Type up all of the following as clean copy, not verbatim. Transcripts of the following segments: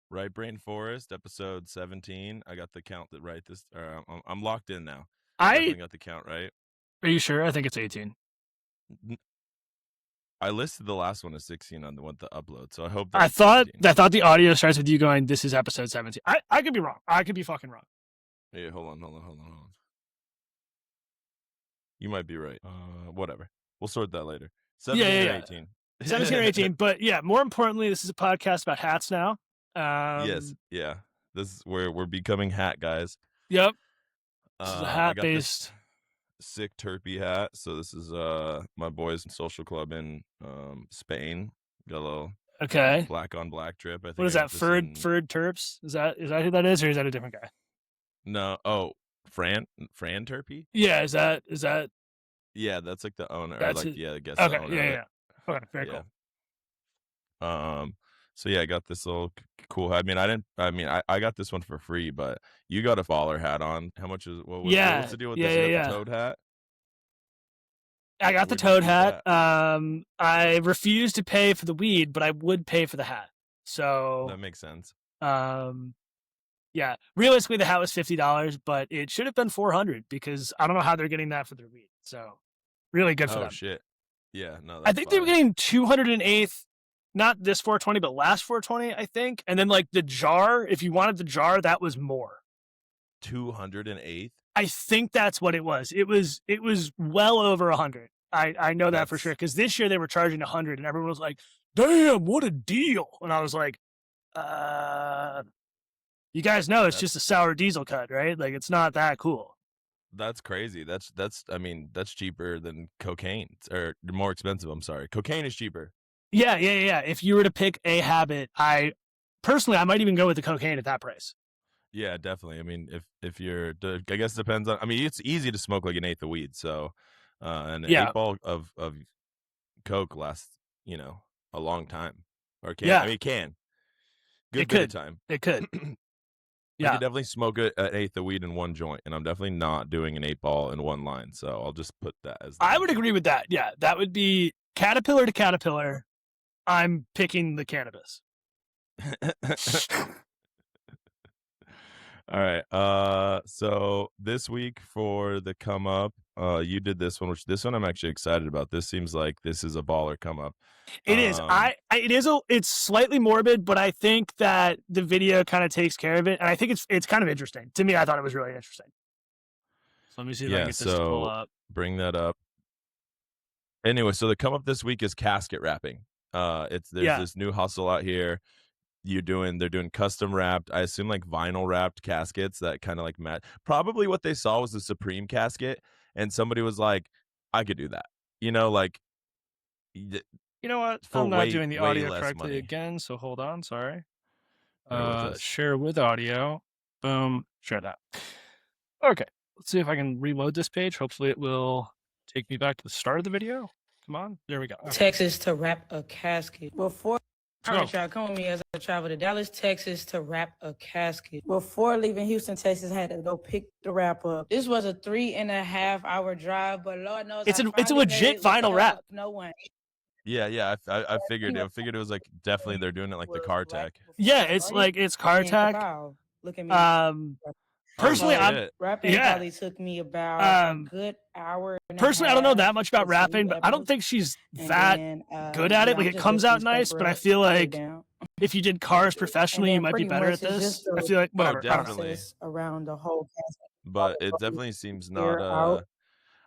Right Brain Forest, episode 17. I got the count that right this. I'm locked in now. Definitely got the count right. Are you sure? I think it's 18. I listed the last one as 16 on the one to upload, so I hope I that's thought 17. I thought the audio starts with you going, "This is episode 17." I could be wrong. I could be fucking wrong. Hey, hold on. You might be right. Whatever. We'll sort that later. 17 or 18. 17 or 18. But yeah, more importantly, this is a podcast about hats now. Yes. Yeah. This is where we're becoming hat guys. Yep. This is a hat based. Sick Turpy hat. So this is my boys' social club in Spain. Got a little black on black drip. I think. What is that? Furred Terps? Is that who that is, or is that a different guy? No. Oh, Fran Turpy? Yeah, is that yeah, that's like the owner. That's I guess okay, the owner. Yeah. Okay, very cool. So yeah, I got this little cool hat. I got this one for free, but you got a baller hat on. How much is what's the deal with this? You got the toad hat? I got the toad hat. I refused to pay for the weed, but I would pay for the hat. So that makes sense. Yeah. Realistically, the hat was $50, but it should have been $400 because I don't know how they're getting that for their weed. So really good for them. Oh shit. Yeah. No. I think they were getting 208th, not this 420, but last 420. I think, and then like the jar. If you wanted the jar, that was more. 208th. I think that's what it was. It was well over 100. I know that for sure because this year they were charging 100, and everyone was like, "Damn, what a deal!" And I was like, you guys know it's just a sour diesel cut, right? Like it's not that cool." That's crazy. That's cheaper than cocaine, or more expensive. I'm sorry, cocaine is cheaper. Yeah. If you were to pick a habit, I might even go with the cocaine at that price. Yeah, definitely. I mean, if you're, I guess it depends on. I mean, it's easy to smoke like an eighth of weed. So, and an 8 ball of coke lasts, a long time. Or can? Yeah. I mean, it can. Good bit of time. It could. Yeah. I could definitely smoke an eighth of weed in one joint, and I'm definitely not doing an 8 ball in one line. So I'll just put that as. I would agree with that. Yeah, that would be caterpillar to caterpillar. I'm picking the cannabis. All right. So this week for the come up, you did this one, which this one I'm actually excited about. This seems like this is a baller come up. It is. It's slightly morbid, but I think that the video kind of takes care of it, and I think it's kind of interesting. To me, I thought it was really interesting. So let me see if I can get this to pull up. Bring that up. Anyway, so the come up this week is casket wrapping. There's this new hustle out here. They're doing custom wrapped, I assume like vinyl wrapped caskets that kind of like match. Probably what they saw was the Supreme casket, and somebody was like, I could do that. Like, you know what? I'm not doing the audio correctly again, so hold on. Sorry. Share with audio. Boom. Share that. Okay. Let's see if I can reload this page. Hopefully it will take me back to the start of the video. Come on. There we go. Okay. Texas to wrap a casket. Before y'all come with me as I travel to Dallas, Texas to wrap a casket. Before leaving Houston, Texas, I had to go pick the wrap up. This was a 3.5-hour drive, but Lord knows it's a legit vinyl wrap. No one. Yeah. I figured it was like definitely they're doing it like the car tech. Yeah, it's car tech. Look at me. Personally, rapping probably took me about a good hour. Personally, I don't know that much about rapping, but I don't think she's that good at it. Like it comes out nice, but I feel like if you did cars professionally, you might be better at this. I feel like whatever. Definitely around the whole casket. But it definitely seems not.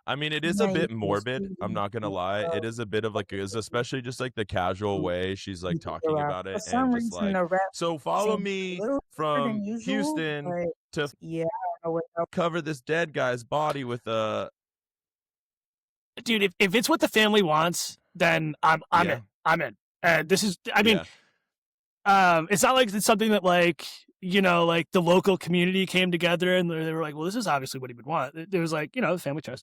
I mean, it is a bit morbid. I'm not gonna lie. It is a bit of like, especially just like the casual way she's like talking about it, and just like, so follow me from Houston to cover this dead guy's body with a. Dude, if it's what the family wants, then I'm in. I'm in. And this is, I mean, it's not like it's something that like, like the local community came together and they were like, well, this is obviously what he would want. It was like, the family chose.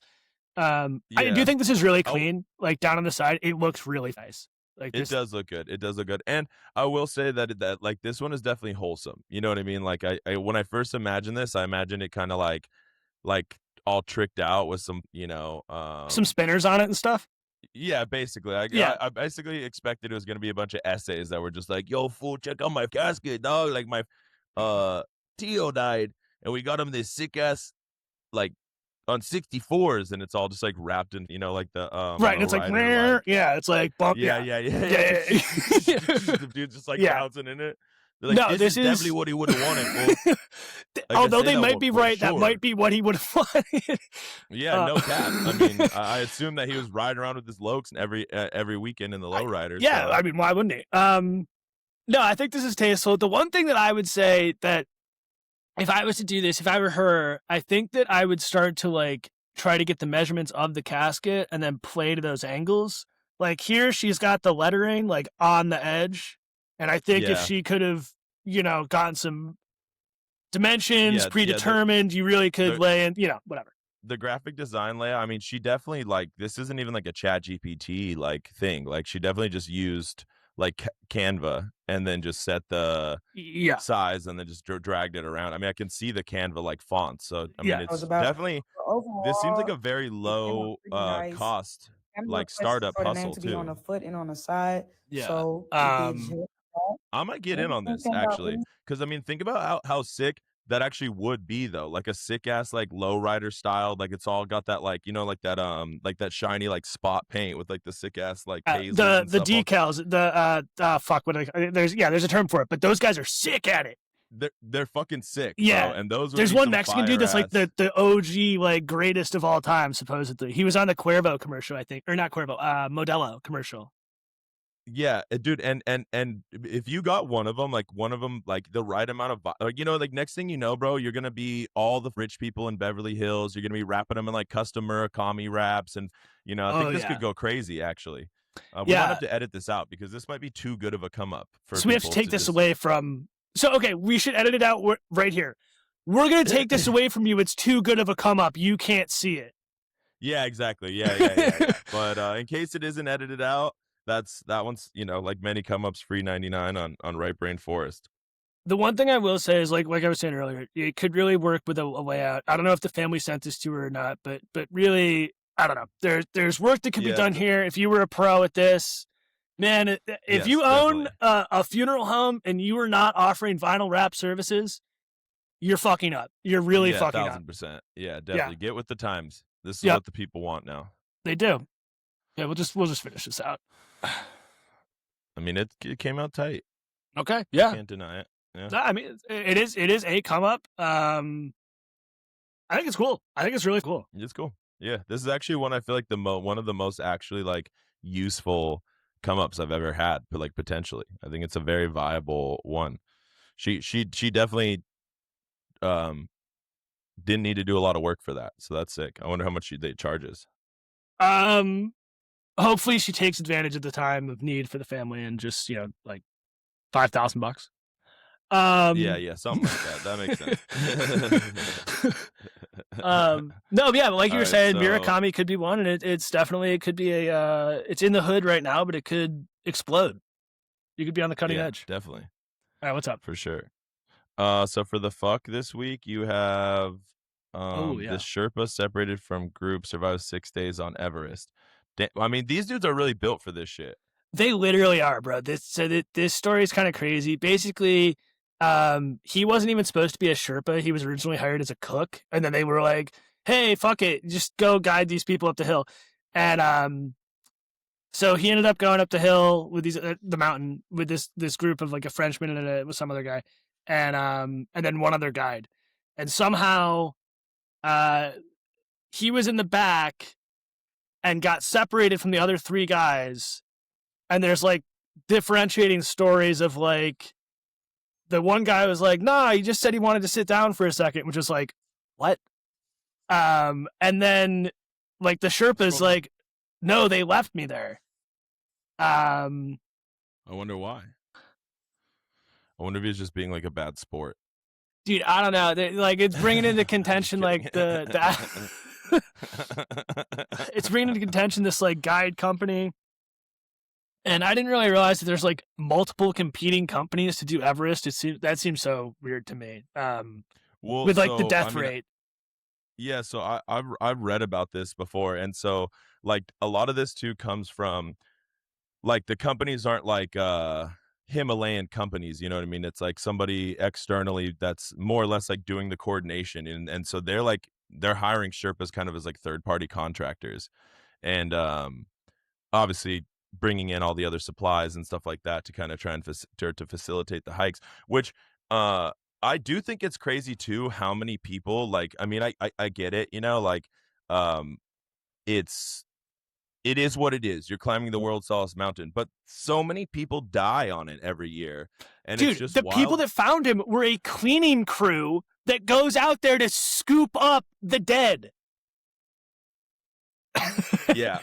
I do think this is really clean. Like down on the side, it looks really nice. Like it does look good. It does look good. And I will say that like this one is definitely wholesome. You know what I mean? Like I when I first imagined this, I imagined it kind of like all tricked out with some, some spinners on it and stuff. Yeah, basically. I basically expected it was gonna be a bunch of essays that were just like, "Yo, fool, check out my casket, dog. Like my Tio died, and we got him this sick ass like on 64s, and it's all just like wrapped in, like the right. And low it's like, rider, like it's like bump. yeah, Yeah. yeah, yeah, yeah. Yeah. The dude's just like bouncing in it. They're like, No, this is definitely what he would have wanted, fool. Like, although they might be right, sure. that might be what he would have wanted. Yeah, no cap. I mean, I assume that he was riding around with his Lokes every weekend in the lowriders. Yeah, so. I mean, why wouldn't he? No, I think this is tasteful. The one thing that I would say that if I was to do this, if I were her, I think that I would start to like try to get the measurements of the casket and then play to those angles. Like here, she's got the lettering like on the edge, and I think if she could have, gotten some dimensions predetermined, you really could lay in, whatever. The graphic design layout, I mean, she definitely like, this isn't even like a Chat GPT like thing. Like she definitely just used like Canva and then just set the size and then just dragged it around. I mean, I can see the Canva like font. So I mean, it's definitely, this seems like a very low cost like startup hustle to too. be on the foot and on the side. Yeah. So I might get in on this actually, because I mean, think about how sick that actually would be though. Like a sick ass like lowrider style, like it's all got that like like that shiny like spot paint with like the sick ass like the decals. There's a term for it, but those guys are sick at it. They're fucking sick. Yeah, bro. And those there's one Mexican dude that's like the OG like greatest of all time supposedly. He was on the Cuervo commercial, I think, or not Cuervo, Modelo commercial. Yeah, dude, and if you got one of them like the right amount of like next thing you know, bro, you're gonna be all the rich people in Beverly Hills. You're gonna be wrapping them in like custom Murakami wraps, and I think this could go crazy. Actually, we might have to edit this out because this might be too good of a come up. So we have to take this away from. So okay, we should edit it out right here. We're gonna take this away from you. It's too good of a come up. You can't see it. Yeah, exactly. Yeah. But in case it isn't edited out. That one's, like many come ups, free 99 on Right Brain Forest. The one thing I will say is like I was saying earlier, it could really work with a layout. I don't know if the family sent this to her or not, but really, I don't know. There's work that could be done here. If you were a pro at this, man, if you own a funeral home and you are not offering vinyl wrap services, you're fucking up. You're really fucking up. 1,000%. Yeah, definitely. Get with the times. This is what the people want now. They do. Yeah, we'll just finish this out. I mean, it came out tight. Okay, yeah, can't deny it. Yeah, I mean, it is a come up. I think it's cool. I think it's really cool. It's cool. Yeah, this is actually one I feel like one of the most actually like useful come ups I've ever had. But like potentially, I think it's a very viable one. She definitely didn't need to do a lot of work for that, so that's sick. I wonder how much they charges. Hopefully she takes advantage of the time of need for the family and just, like $5,000. Yeah, something like that. That makes sense. No, yeah, but like you were saying, Murakami could be one, and it could be it's in the hood right now, but it could explode. You could be on the cutting edge. Definitely. All right, what's up? For sure. So for the fuck this week, you have this Sherpa separated from group survives 6 days on Everest. I mean, these dudes are really built for this shit. They literally are, bro. This story is kind of crazy. Basically, he wasn't even supposed to be a Sherpa. He was originally hired as a cook, and then they were like, "Hey, fuck it, just go guide these people up the hill." And so he ended up going up the hill with the mountain with this group of like a Frenchman and with some other guy, and then one other guide, and somehow, he was in the back and got separated from the other three guys. And there's like differentiating stories of like, the one guy was like, "Nah, he just said he wanted to sit down for a second," which is like, what? And then like the Sherpa's like, "No, they left me there." I wonder why. I wonder if he's just being like a bad sport. Dude, I don't know. Like it's bringing into contention like it's bringing into contention this like guide company. And I didn't really realize that there's like multiple competing companies to do Everest. That seems so weird to me. With like the death rate. Yeah, so I've read about this before, and so like a lot of this too comes from like the companies aren't like Himalayan companies, you know what I mean? It's like somebody externally that's more or less like doing the coordination, and so they're hiring Sherpas kind of as like third party contractors, and obviously bringing in all the other supplies and stuff like that to kind of try and to facilitate the hikes, which I do think it's crazy too how many people like, I mean, I get it, you know, like um it's it is what it is. You're climbing the world's tallest mountain, but so many people die on it every year, and it's Dude, just the people wild. that found him were a cleaning crew that goes out there to scoop up the dead. Yeah.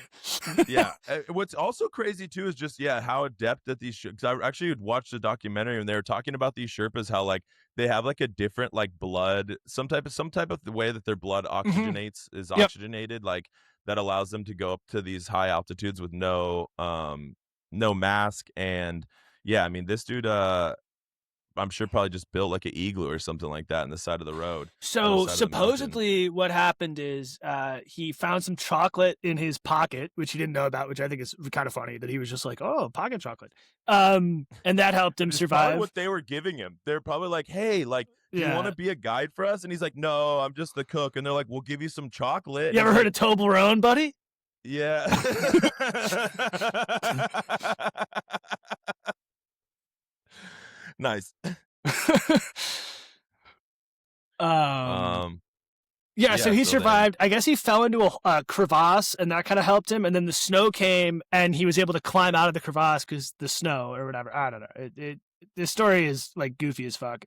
Yeah. What's also crazy too is just how adept that these because I actually had watched a documentary and they were talking about these Sherpas, how like they have like a different like blood, some type of the way that their blood oxygenates is Yep. oxygenated, like that allows them to go up to these high altitudes with no mask. And yeah, I mean this dude I'm sure probably just built like an igloo or something like that in the side of the road. So Side of the mountain. supposedly what happened is he found some chocolate in his pocket, which he didn't know about, which I think is kind of funny that he was just like, oh, pocket chocolate. And that helped him survive. Probably what they were giving him. They're probably like, hey, like, do you want to be a guide for us? And he's like, no, I'm just the cook. And they're like, we'll give you some chocolate. You ever heard of Toblerone, buddy? Yeah. Nice. Yeah, so he survived. I guess he fell into a crevasse, and that kind of helped him. And then the snow came, and he was able to climb out of the crevasse because the snow or whatever. I don't know. This story is like goofy as fuck.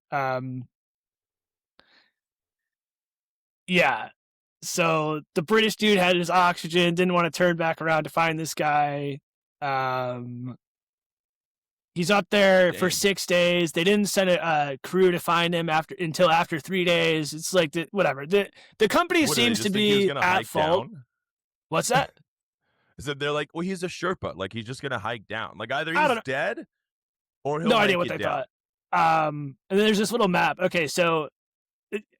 Yeah. So the British dude had his oxygen, didn't want to turn back around to find this guy. He's up there for 6 days. They didn't send a crew to find him until after 3 days. It's like whatever. The company seems to be at fault. Down? What's that? So they're like, well, he's a Sherpa. Like he's just gonna hike down. Like either he's dead or he'll no idea what they thought. And then there's this little map. Okay, so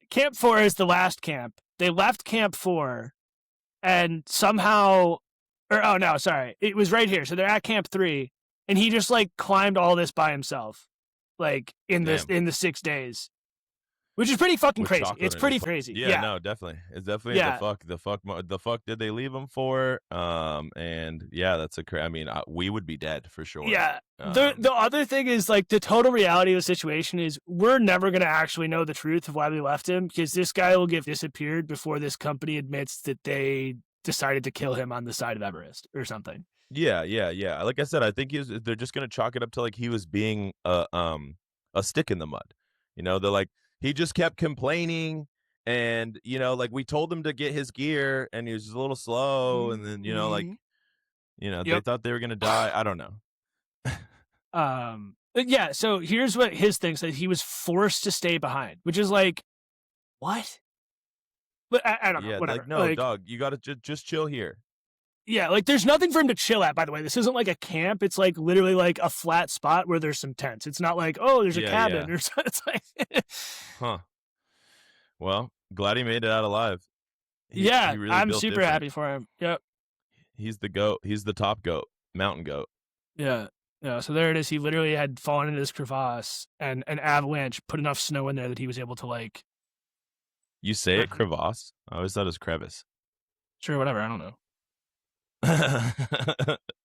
Camp 4 is the last camp. They left Camp 4, and somehow, it was right here. So they're at Camp 3. And he just like climbed all this by himself, like in the 6 days, which is pretty fucking crazy. It's pretty crazy. Yeah, no, definitely. It's definitely the fuck did they leave him for? And yeah, that's I mean, we would be dead for sure. Yeah. The other thing is like the total reality of the situation is we're never going to actually know the truth of why we left him because this guy will get disappeared before this company admits that they decided to kill him on the side of Everest or something. Yeah. Like I said, I think they're just gonna chalk it up to like he was being a stick in the mud. You know, they're like he just kept complaining, and you know, like we told him to get his gear, and he was just a little slow, and then they thought they were gonna die. I don't know. Yeah. So here's what his thing said: he was forced to stay behind, which is like, what? But I don't know. Yeah, whatever. like no, dog, you gotta just chill here. Yeah, like there's nothing for him to chill at, by the way. This isn't like a camp. It's like literally like a flat spot where there's some tents. It's not like, oh, there's a cabin or something. It's like huh. Well, glad he made it out alive. He really I'm super happy for him. Yep. He's the goat. He's the top goat. Mountain goat. Yeah. Yeah. So there it is. He literally had fallen into this crevasse and an avalanche put enough snow in there that he was able to like. You say it crevasse? I always thought it was crevice. Sure, whatever. I don't know.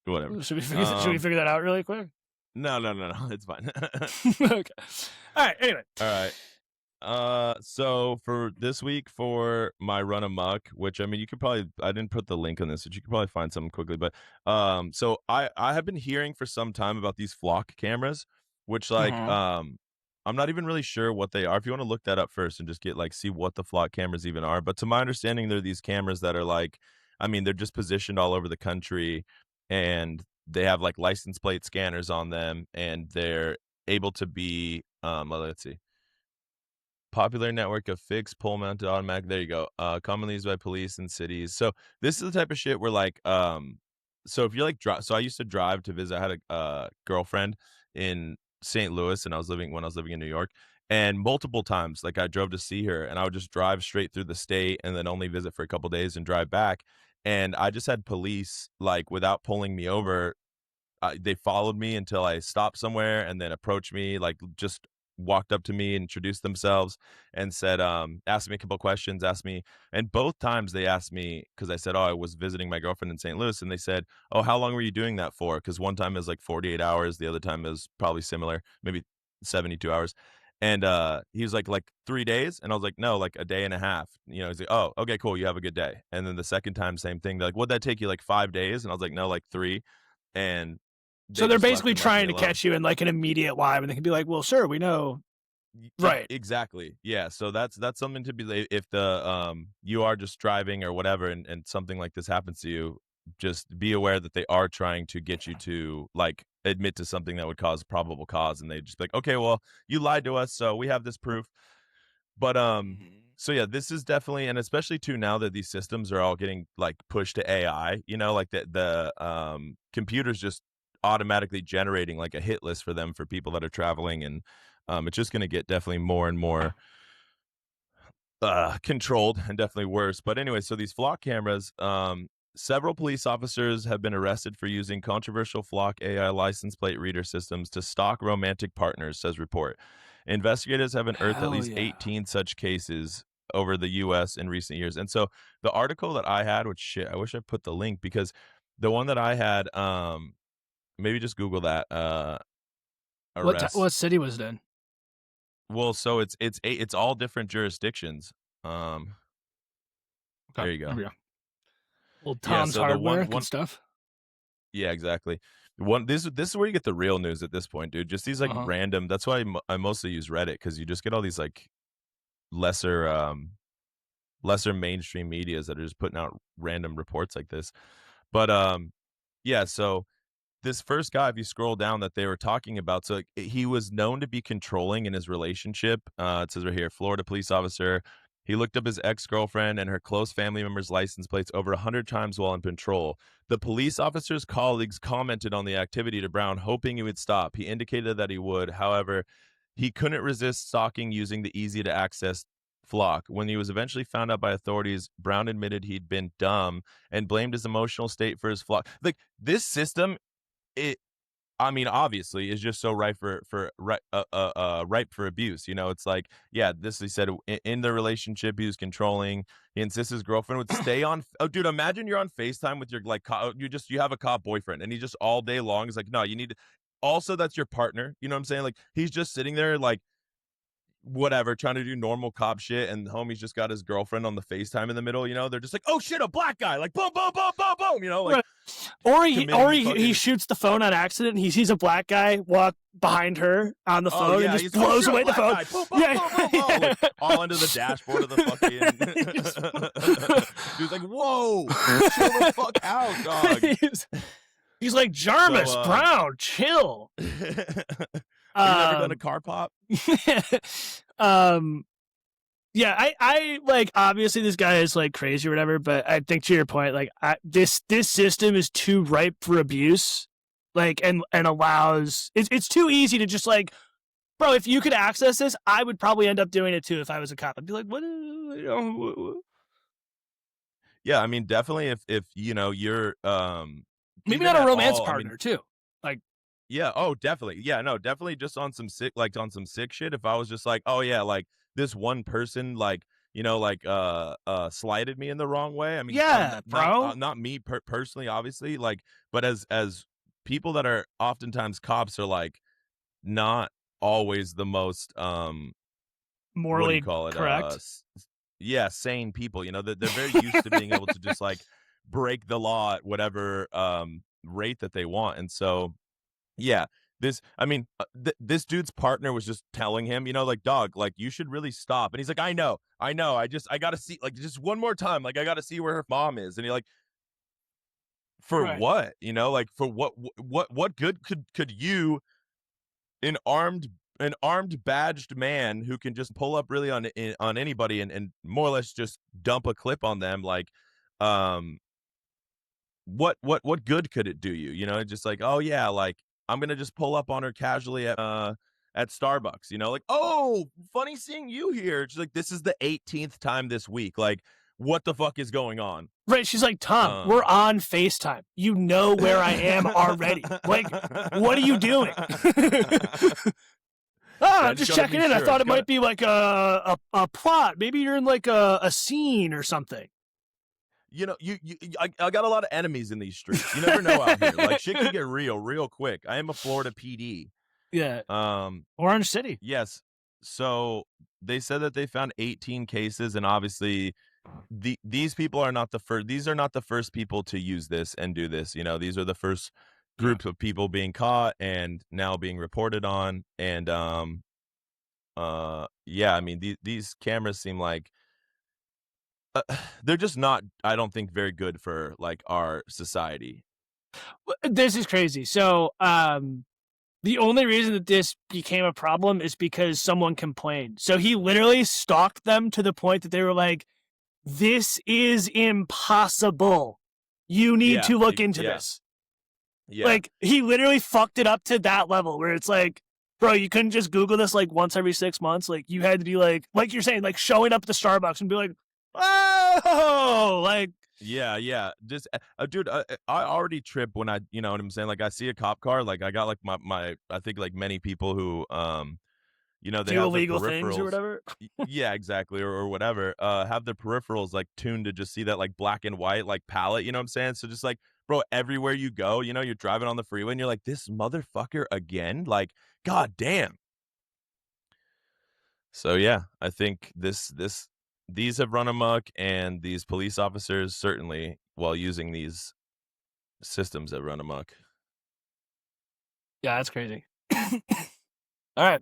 Whatever. Should we figure that out really quick? No. It's fine. Okay. All right. Anyway. All right. So for this week for my run amok, which I mean, you could probably, I didn't put the link on this, but you could probably find something quickly. But so I have been hearing for some time about these flock cameras, which like I'm not even really sure what they are. If you want to look that up first and just see what the flock cameras even are. But to my understanding, they're these cameras that are like, I mean, they're just positioned all over the country, and they have like license plate scanners on them, and they're able to be, let's see, popular network of fixed pole mounted automatic. There you go. Commonly used by police in cities. So this is the type of shit where like, so if you're like, so I used to drive to visit. I had a girlfriend in St. Louis, and when I was living in New York. And multiple times, like I drove to see her, and I would just drive straight through the state and then only visit for a couple days and drive back. and I just had police, like, without pulling me over, they followed me until I stopped somewhere and then approached me, like, just walked up to me, introduced themselves, and said, asked me a couple questions, and both times they asked me, because I said, oh, I was visiting my girlfriend in St. Louis, and they said, oh, how long were you doing that for? Because one time it was like 48 hours, the other time it was probably similar, maybe 72 hours. And he was like 3 days, and I was like, no, like a day and a half. He's like, oh, okay, cool, you have a good day. And then the second time, same thing. They're like, would that take you like 5 days? And I was like, no, like 3. And so they they're just basically left me trying to alone. catch you in like an immediate lie, and they can be like, well, sure, we know. Right. Exactly. Yeah. So that's something to be, if the you are just driving or whatever, and something like this happens to you, just be aware that they are trying to get you to, like, admit to something that would cause probable cause, and they just be like, okay, well, you lied to us, so we have this proof. But so yeah, this is definitely, and especially too now that these systems are all getting like pushed to AI, like the computers just automatically generating like a hit list for them for people that are traveling, and it's just going to get definitely more and more controlled, and definitely worse. But anyway, so these flock cameras, several police officers have been arrested for using controversial flock AI license plate reader systems to stalk romantic partners, says report. Investigators have unearthed at least 18 such cases over the U.S. in recent years. And so the article that I had, which, shit, I wish I put the link, because the one that I had, maybe just Google that, arrest. What city was it in? Well, so it's all different jurisdictions. Okay, there you go. There we go. Well, Tom's so Hardware and stuff. Yeah, exactly. This is where you get the real news at this point, dude. Just these like random. That's why I mostly use Reddit, because you just get all these like lesser mainstream medias that are just putting out random reports like this. But yeah, so this first guy, if you scroll down, that they were talking about, so he was known to be controlling in his relationship. It says right here, Florida police officer. He looked up his ex-girlfriend and her close family members' license plates over 100 times while in patrol. The police officer's colleagues commented on the activity to Brown, hoping he would stop. He indicated that he would. However, he couldn't resist stalking using the easy-to-access flock. When he was eventually found out by authorities, Brown admitted he'd been dumb and blamed his emotional state for his flock. Like, this system, obviously is just so ripe ripe for abuse. It's like, yeah, he said in the relationship he was controlling. He insists his girlfriend would stay on. Oh, dude, imagine you're on FaceTime with your like you have a cop boyfriend, and he just all day long is like, no, you need to. Also, that's your partner. You know what I'm saying? Like, he's just sitting there like, whatever, trying to do normal cop shit, and homie's just got his girlfriend on the FaceTime in the middle. They're just like, oh shit, a black guy, like boom, boom, boom, boom, boom. Like, or he shoots the phone on accident, and he sees a black guy walk behind her on the phone, and just blows away the phone. Boom, boom, boom, boom, boom. Like, all under the dashboard of the fucking. Dude's like, whoa, chill the fuck out, dog. He's like, Jarmus Brown, chill. Have you ever done a car pop? Yeah, I like, obviously this guy is like crazy or whatever, but I think to your point, like, this system is too ripe for abuse, like, and allows it's too easy to just like, bro, if you could access this, I would probably end up doing it too if I was a cop. I'd be like, what? Yeah, definitely if you're maybe not a romance partner too, like. Yeah, oh, definitely. Yeah, no, definitely just on some sick shit. If I was just like, oh yeah, like this one person, like, slighted me in the wrong way. Yeah, bro. Not me personally, obviously, like, but as people that are oftentimes cops are like not always the most morally correct. Yeah, sane people. They're very used to being able to just like break the law at whatever rate that they want, and so. Yeah, this dude's partner was just telling him, like, dog, like, you should really stop. And he's like, I know, I gotta see, like, just one more time, like, I gotta see where her mom is. And you're like, for what? Like, for what good could you, an armed badged man who can just pull up really on anybody and more or less just dump a clip on them, like, what good could it do you? Just like, oh yeah, like, I'm gonna just pull up on her casually at Starbucks, like, oh, funny seeing you here. She's like, this is the 18th time this week. Like, what the fuck is going on? Right, she's like, Tom, we're on FaceTime. You know where I am already. Like, what are you doing? I'm just checking in. Sure. I thought it might be like a plot. Maybe you're in like a scene or something. You know, I got a lot of enemies in these streets. You never know out here. Like, shit can get real quick. I am a Florida PD. Yeah. Orange City. Yes. So they said that they found 18 cases, and obviously these people are not the first. These are not the first people to use this and do this. You know, these are the first group of people being caught and now being reported on. And yeah, I mean, these cameras seem like they're just not, I don't think, very good for like our society. This is crazy. So the only reason that this became a problem is because someone complained. So he literally stalked them to the point that they were like, this is impossible. You need to look into this. Yeah. Like, he literally fucked it up to that level where it's like, bro, you couldn't just Google this like once every 6 months. Like, you had to be like you're saying, like showing up at the Starbucks and be like, oh, like. Yeah. Just, dude, I already trip when I, you know what I'm saying? Like, I see a cop car, like I got like my I think like many people who, you know, they do have illegal things or whatever. Yeah, exactly. Or whatever, have their peripherals like tuned to just see that like black and white, like palette, you know what I'm saying? So just like, bro, everywhere you go, you know, you're driving on the freeway and you're like, this motherfucker again? Like, god damn. So yeah, I think these have run amok, and these police officers certainly, while using these systems, have run amok. Yeah, that's crazy. All right.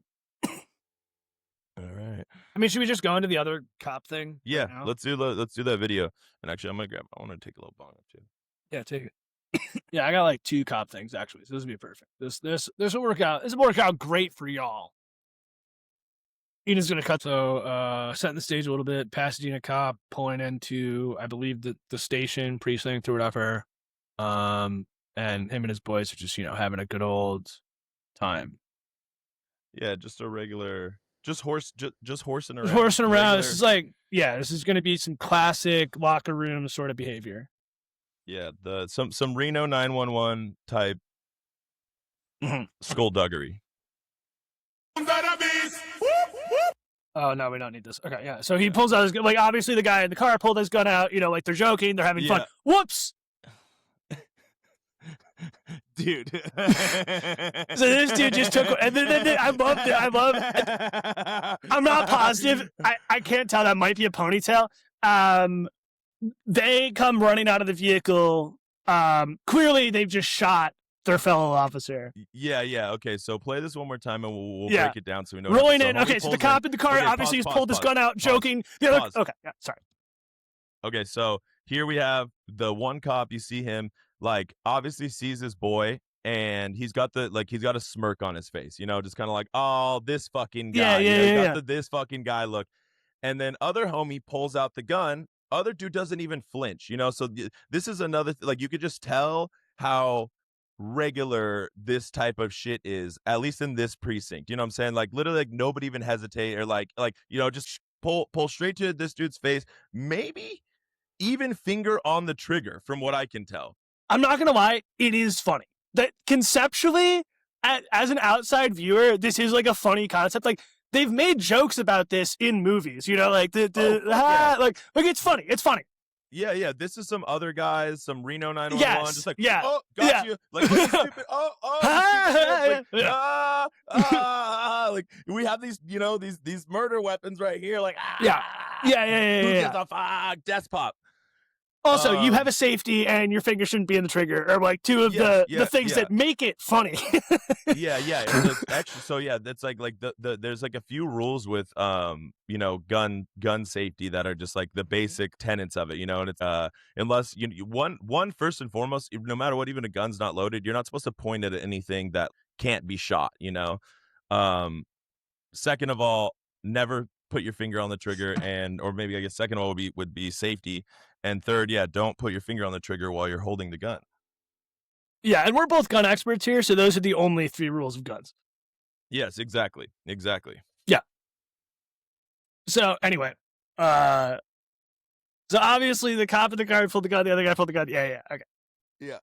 I mean, should we just go into the other cop thing? Yeah, right, let's do that video. And actually, I want to take a little bong too. Yeah, take it. Yeah, I got like 2 cop things actually, so this would be perfect. This will work out. This will work out great for y'all. Eden's gonna cut, so setting the stage a little bit. Pasadena cop pulling into, I believe, the station precinct or whatever. And him and his boys are just, you know, having a good old time. Yeah, just a regular, just horsing around. Just horsing around. Regular. This is like, yeah, this is gonna be some classic locker room sort of behavior. Yeah, some Reno 911 type skullduggery. Oh no, we don't need this. Okay, yeah. So he pulls out his gun. Like, obviously the guy in the car pulled his gun out. You know, like they're joking, they're having fun. Whoops. Dude. So this dude just took, and then I loved it. I'm not positive. I can't tell. That might be a ponytail. They come running out of the vehicle. Clearly they've just shot their fellow officer. Yeah. Okay, so play this one more time and we'll break it down so we know. Rolling in. Okay, so the cop in the car obviously has pulled his gun out, joking. The other, okay, yeah, sorry. Okay, so here we have the one cop. You see him, like, obviously sees his boy, and he's got a smirk on his face, you know, just kind of like, oh, this fucking guy. Yeah. This fucking guy look. And then other homie pulls out the gun. Other dude doesn't even flinch, you know. So this is another like, you could just tell how regular this type of shit is, at least in this precinct. You know what I'm saying? Like, literally, like, nobody even hesitate or like you know, just pull straight to this dude's face. Maybe even finger on the trigger, from what I can tell. I'm not gonna lie, it is funny that conceptually, as an outside viewer, this is like a funny concept. Like, they've made jokes about this in movies, you know, like like it's funny. It's funny. Yeah. This is some other guys, some Reno 911, just like, oh, got you. Like, stupid. Like, we have these, you know, these murder weapons right here. Like, yeah. Who gives a fuck? Death pop. Also, you have a safety, and your finger shouldn't be in the trigger, or like two of the things that make it funny. Yeah. Actually, so yeah, that's like there's like a few rules with you know, gun safety that are just like the basic tenets of it, you know. And it's unless one first and foremost, no matter what, even a gun's not loaded, you're not supposed to point it at anything that can't be shot, you know. Second of all, never put your finger on the trigger, or maybe I guess second of all would be safety. And third, don't put your finger on the trigger while you're holding the gun. Yeah, and we're both gun experts here, so those are the only 3 rules of guns. Yes, exactly. Yeah. So anyway, so So obviously the cop in the car pulled the gun, the other guy pulled the gun. Yeah, okay. Yeah.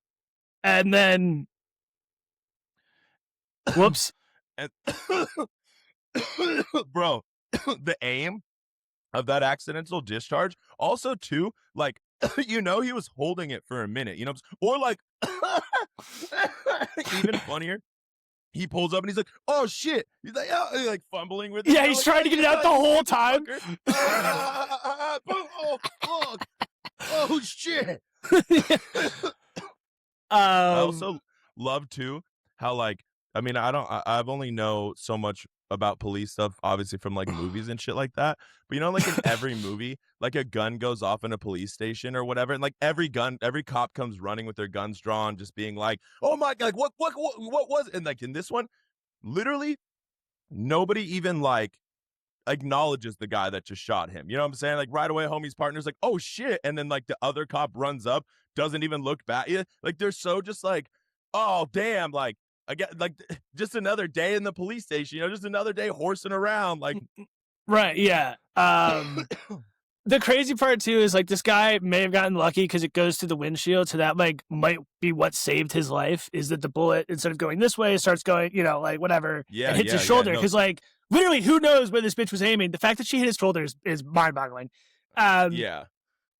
And then, whoops. And bro, the aim of that accidental discharge, also too, like, he was holding it for a minute, or like, even funnier, he pulls up and he's like, "Oh shit!" He's like, "Oh," he's like fumbling with it. Yeah, he's trying to get it out the whole time. Oh shit! I also love too how, like, I mean, I've only know so much about police stuff, obviously, from like movies and shit like that. But like in every movie, like a gun goes off in a police station or whatever, and like every cop comes running with their guns drawn, just being like, "Oh my god, what was it?" And like in this one, literally nobody even like acknowledges the guy that just shot him. You know what I'm saying? Like right away, homie's partner's like, "Oh shit," and then like the other cop runs up, doesn't even look back. Yeah, like they're so just like, "Oh damn," like. I get like just another day in the police station, just another day horsing around, like. Right, yeah. The crazy part too is like this guy may have gotten lucky because it goes through the windshield, so that like might be what saved his life. Is that the bullet, instead of going this way, starts going, like whatever, and hits his shoulder? Because like literally, who knows where this bitch was aiming? The fact that she hit his shoulder is mind-boggling. Yeah.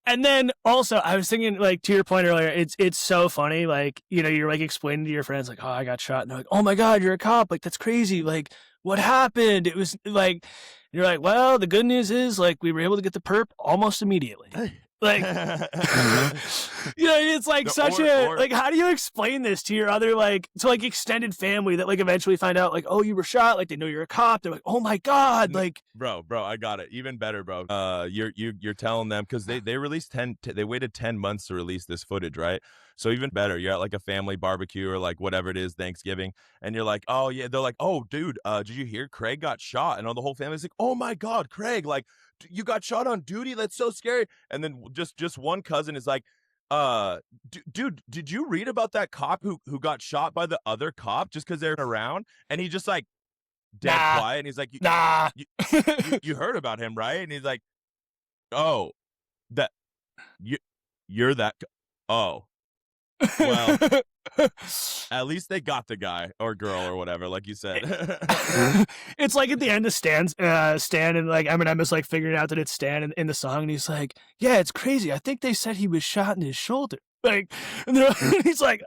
And then also, I was thinking, like, to your point earlier, it's so funny, like, you're like explaining to your friends, like, "Oh, I got shot," and they're like, "Oh my god, you're a cop! Like, that's crazy! Like, what happened?" It was like, you're like, "Well, the good news is, like, we were able to get the perp almost immediately." Like, it's like like, how do you explain this to your other, like, to like extended family that like eventually find out, like, "Oh, you were shot," like they know you're a cop. They're like, "Oh my god," like, bro, I got it. Even better, bro. You're telling them, because they released they waited 10 months to release this footage, right? So even better, you're at like a family barbecue or like whatever it is, Thanksgiving, and you're like, "Oh yeah," they're like, "Oh dude, did you hear Craig got shot?" And all the whole family's like, "Oh my god, Craig, like, you got shot on duty? That's so scary." And then just one cousin is like, dude, did you read about that cop who got shot by the other cop just because they're around?" And he just like dead quiet, and he's like, "Nah." You heard about him, right? And he's like, "Oh, that you're that oh, well." At least they got the guy or girl or whatever, like you said. It's like at the end of Stan, and like Eminem is like figuring out that it's Stan in the song, and he's like, "Yeah, it's crazy. I think they said he was shot in his shoulder." Like, and he's like,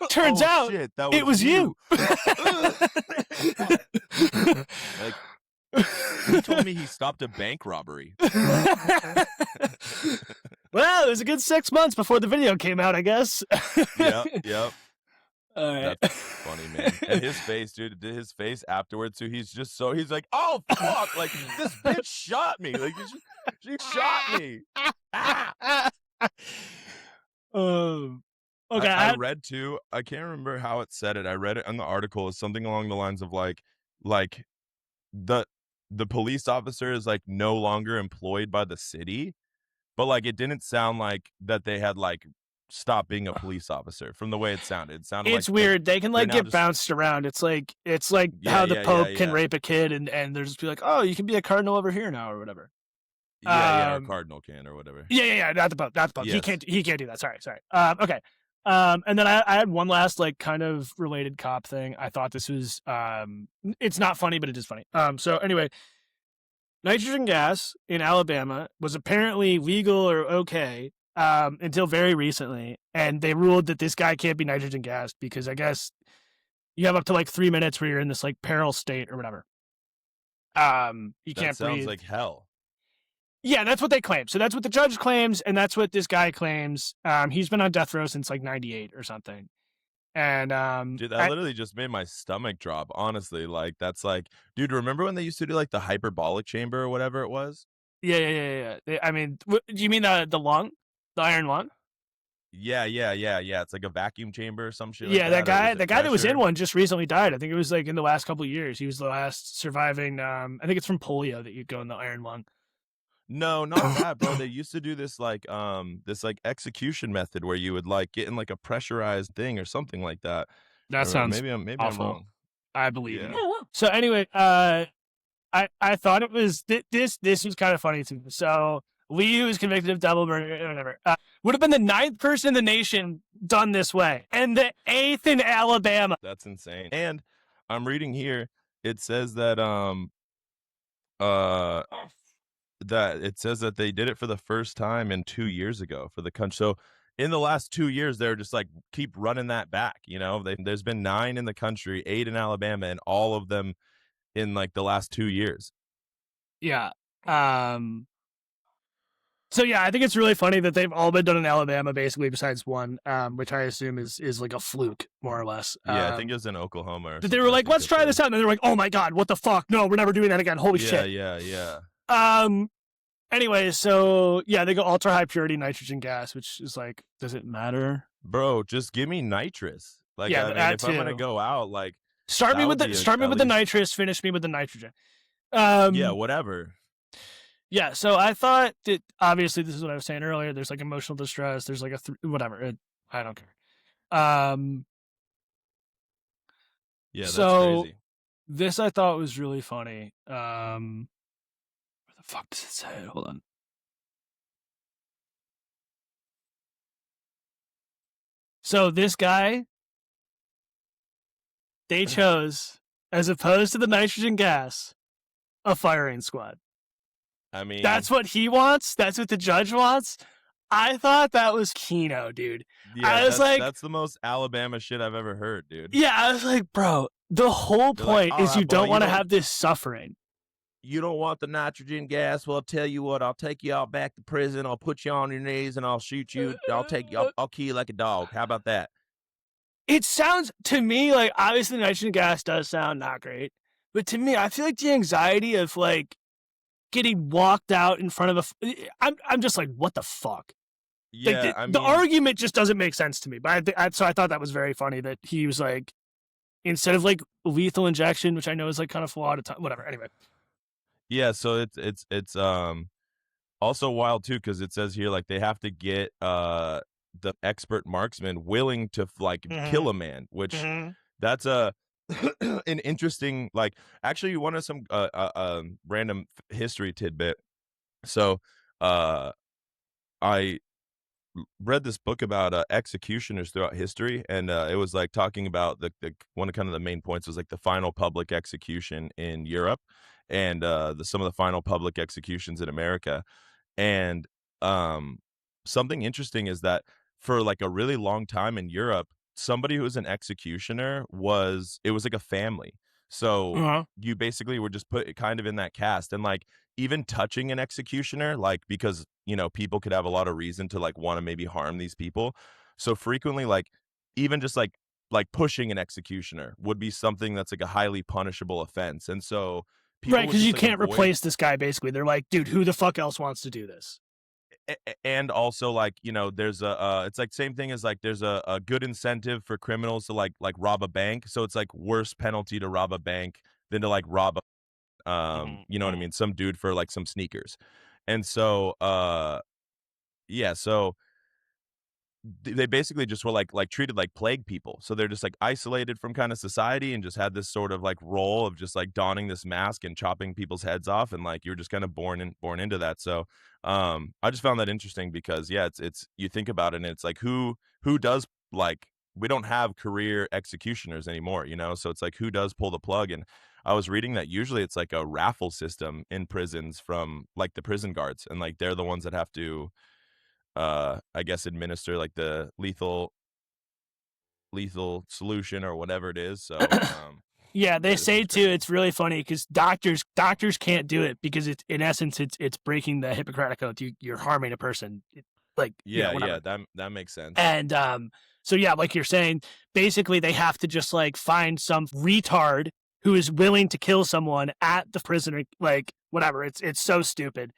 "Turns out shit, it was you." Like, he told me he stopped a bank robbery. Well, it was a good 6 months before the video came out, I guess. Yep. All right. That's funny, man. And his face, dude, his face afterwards too, he's like, "Oh fuck, like this bitch shot me. Like she shot me." Okay. I read too, I can't remember how it said it. I read it in the article. It's something along the lines of like the police officer is like no longer employed by the city, but like it didn't sound like that they had like stopped being a police officer from the way it sounded. It sounded it's weird. They can like get bounced around. It's like how the Pope can rape a kid and they'll just be like, "Oh, you can be a cardinal over here now," or whatever. Or cardinal can or whatever. Yeah. Not the Pope. Yes. He can't do that. Sorry. Okay. And then I had one last like kind of related cop thing. I thought this was it's not funny, but it is funny. So anyway, nitrogen gas in Alabama was apparently legal or okay until very recently, and they ruled that this guy can't be nitrogen gas because I guess you have up to like 3 minutes where you're in this like peril state or whatever. You can't breathe. Sounds like hell. Yeah, that's what they claim. So that's what the judge claims, and that's what this guy claims. He's been on death row since like 98 or something. And dude, that literally just made my stomach drop, honestly. Like, that's like, dude, remember when they used to do like the hyperbolic chamber or whatever it was? Yeah. I mean, do you mean the lung? The iron lung? Yeah. It's like a vacuum chamber or some shit. Yeah, like that guy that was in one just recently died. I think it was like in the last couple of years. He was the last surviving. I think it's from polio that you go in the iron lung. No, not that, bro. They used to do this like execution method where you would like get in like a pressurized thing or something like that. That sounds maybe awful. I'm wrong. I believe Yeah. you. So anyway, I thought it was this was kind of funny to me. So Lee, who was convicted of double murder, whatever, would have been the 9th person in the nation done this way, and the 8th in Alabama. That's insane. And I'm reading here, it says that that it says that they did it for the first time in 2 years ago for the country. So in the last 2 years, they're just like keep running that back. You know, there's been 9 in the country, 8 in Alabama, and all of them in like the last 2 years. Yeah. So yeah, I think it's really funny that they've all been done in Alabama, basically, besides one, which I assume is like a fluke, more or less. Yeah, I think it was in Oklahoma. They were like, let's try this out, and they were like, oh my god, what the fuck? No, we're never doing that again. Holy shit. Yeah. Anyway, so yeah, they go ultra high purity nitrogen gas, which is like, does it matter? Bro, just give me nitrous. Like, yeah, I mean, if I'm gonna go out, like, start me with the nitrous, finish me with the nitrogen. Yeah, whatever. Yeah, so I thought that obviously this is what I was saying earlier. There's like emotional distress. There's like whatever. I don't care. Yeah, that's crazy. This I thought was really funny. Where the fuck does it say it? Hold on. So this guy, they chose, as opposed to the nitrogen gas, a firing squad. I mean, that's what he wants. That's what the judge wants. I thought that was Keno, dude. Yeah, I was like, that's the most Alabama shit I've ever heard, dude. Yeah, I was like, bro, the whole point is you don't want to have this suffering. You don't want the nitrogen gas? Well, I'll tell you what, I'll take you all back to prison. I'll put you on your knees and I'll shoot you. I'll kill you like a dog. How about that? It sounds to me like, obviously nitrogen gas does sound not great, but to me, I feel like the anxiety of like getting walked out in front of I'm just like, what the fuck? Yeah, like the argument just doesn't make sense to me. But so I thought that was very funny that he was like, instead of like lethal injection, which I know is like kind of flawed at times, whatever. Anyway. Yeah, so it's also wild too, because it says here like they have to get the expert marksman willing to like kill a man, which that's an interesting, like, actually one of some random history tidbit. So I read this book about executioners throughout history, and it was like talking about the one of kind of the main points was like the final public execution in Europe, and some of the final public executions in America. And something interesting is that for like a really long time in Europe, somebody who was an executioner was like a family. So you basically were just put kind of in that caste, and like even touching an executioner, like, because, you know, people could have a lot of reason to like want to maybe harm these people. So frequently, like, even just like pushing an executioner would be something that's like a highly punishable offense. And so right, because you can't replace this guy, basically. They're like, dude, who the fuck else wants to do this? And also, like, you know, there's it's like same thing as like there's a good incentive for criminals to like rob a bank. So it's like worse penalty to rob a bank than to like rob you know what I mean, some dude for like some sneakers. And so yeah, so they basically just were like treated like plague people. So they're just like isolated from kind of society and just had this sort of like role of just like donning this mask and chopping people's heads off, and like you're just kind of born into that. So I just found that interesting because yeah, it's you think about it and it's like who does, like, we don't have career executioners anymore, you know? So it's like who does pull the plug? And I was reading that usually it's like a raffle system in prisons from like the prison guards, and like they're the ones that have to I guess administer like the lethal solution or whatever it is. So yeah, they say too, it's really funny because doctors can't do it because it's, in essence, it's breaking the Hippocratic Oath. You're harming a person. Like, yeah, you know, that makes sense. And so yeah, like you're saying, basically they have to just like find some retard who is willing to kill someone at the prison, like whatever. It's so stupid.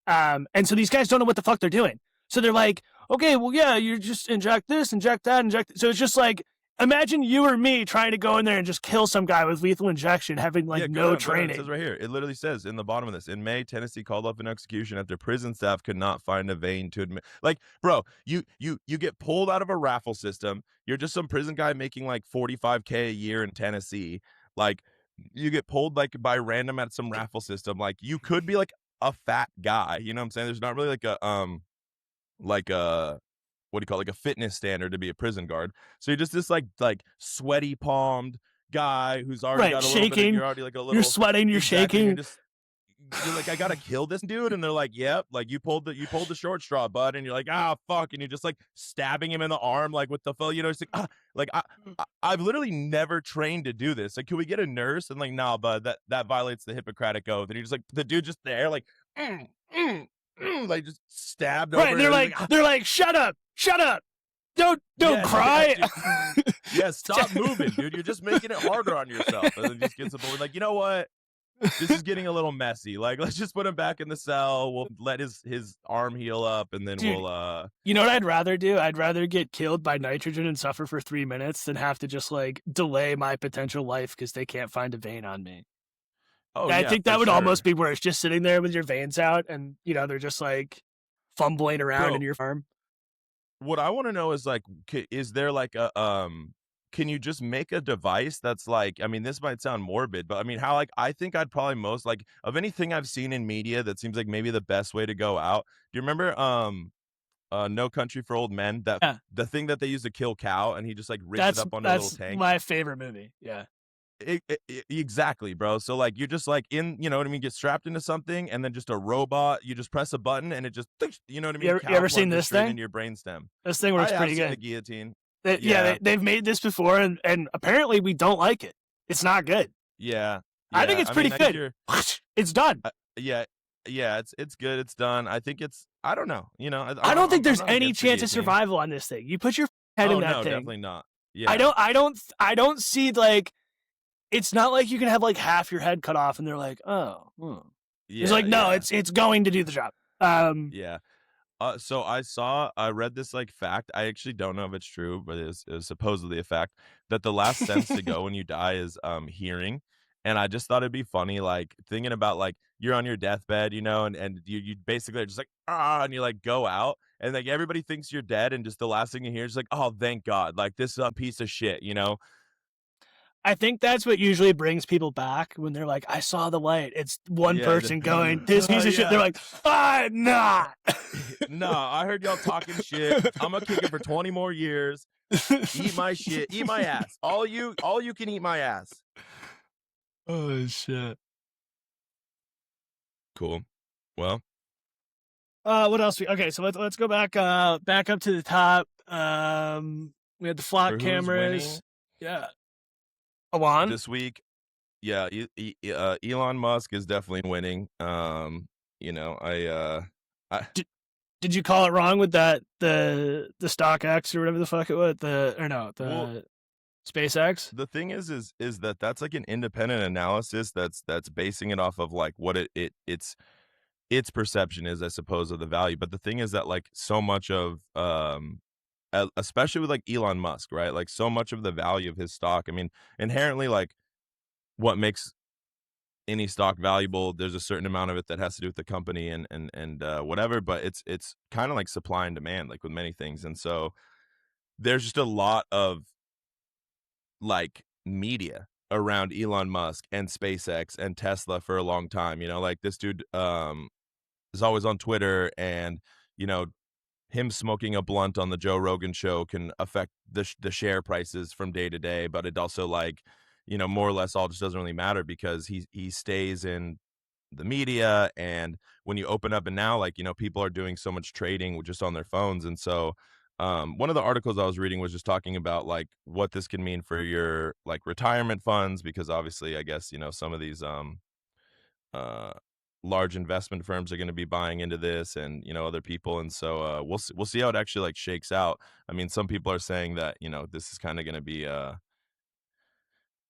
And so these guys don't know what the fuck they're doing. So they're like, okay, well, yeah, you just inject this, inject that, inject. So it's just like, imagine you or me trying to go in there and just kill some guy with lethal injection, having like no training. It says right here. It literally says in the bottom of this, in May, Tennessee called off an execution after prison staff could not find a vein to admit. Like, bro, you get pulled out of a raffle system. You're just some prison guy making like $45K a year in Tennessee. Like, you get pulled like by random at some raffle system. Like you could be like a fat guy, you know what I'm saying? There's not really like a what do you call it, like a fitness standard to be a prison guard. So you're just this like sweaty palmed guy who's already got a little bit of, you're already like a little, you're sweating, you're exactly, shaking. You're like, I gotta kill this dude, and they're like, yep, like you pulled the short straw, bud, and you're like, fuck, and you're just like stabbing him in the arm, like with the phone, you know, it's like, I've literally never trained to do this. Like, can we get a nurse? And like, nah, bud, that violates the Hippocratic Oath. And you're just like, the dude just there, like, like just stabbed over. Right, they're like, shut up, don't cry. Yeah, stop moving, dude. You're just making it harder on yourself. And then just gets the boy like, you know what? This is getting a little messy. Like, let's just put him back in the cell. We'll let his arm heal up, and then we'll. You know what I'd rather do? I'd rather get killed by nitrogen and suffer for 3 minutes than have to just like delay my potential life because they can't find a vein on me. Oh, I think that would almost be worse. Just sitting there with your veins out, and they're just like fumbling around in your arm. What I want to know is like, is there like a can you just make a device that's like, I mean, this might sound morbid, but I mean, how like, I think I'd probably most like, of anything I've seen in media that seems like maybe the best way to go out. Do you remember No Country for Old Men? The thing that they used to kill cow, and he just like rigs it up on a little tank. That's my favorite movie. Yeah. Exactly, bro. So like, you're just like you know what I mean, get strapped into something, and then just a robot, you just press a button and it just, you know what I mean? You ever seen this thing? In your brainstem. This thing works pretty good. The guillotine. They've made this before, and apparently we don't like it. It's not good. Yeah. I think it's pretty good. It's done. Yeah, it's good. It's done. I think it's, I don't know. You know, I don't think there's any chance of survival on this thing. You put your head in that thing. No, definitely not. Yeah. I don't see like, it's not like you can have like half your head cut off and they're like, oh, yeah, it's like, no, it's going to do the job. Yeah. So I read this like fact. I actually don't know if it's true, but it was supposedly a fact that the last sense to go when you die is hearing. And I just thought it'd be funny, like thinking about like you're on your deathbed, you know, and you basically are just like, and you like go out, and like everybody thinks you're dead, and just the last thing you hear is like, oh, thank God, like this is a piece of shit, you know. I think that's what usually brings people back when they're like, I saw the light. It's one person going, this piece of shit. They're like, I'm not. No, I heard y'all talking shit. I'm gonna kick it for 20 more years. Eat my shit. Eat my ass. All you can eat my ass. Oh shit. Cool. Well. What else? Okay, so let's go back up to the top. We had the flock cameras. Yeah. Alon? This week, yeah, Elon Musk is definitely winning. You know, did you call it wrong with that the StockX or whatever the fuck it was? SpaceX? The thing is that's like an independent analysis that's basing it off of like what its perception is, I suppose, of the value. But the thing is that like so much of especially with like Elon Musk, right? Like so much of the value of his stock, I mean, inherently, like what makes any stock valuable, there's a certain amount of it that has to do with the company and whatever, but it's kind of like supply and demand, like with many things. And so there's just a lot of like media around Elon Musk and SpaceX and Tesla for a long time, you know, like this dude is always on Twitter, and you know, him smoking a blunt on the Joe Rogan show can affect the share prices from day to day, but it also, like, you know, more or less all just doesn't really matter because he stays in the media. And when you open up, and now, like, you know, people are doing so much trading just on their phones. And so one of the articles I was reading was just talking about like what this can mean for your like retirement funds, because obviously, I guess, you know, some of these large investment firms are going to be buying into this, and you know, other people. And so we'll see how it actually like shakes out. I mean, some people are saying that, you know, this is kind of going to be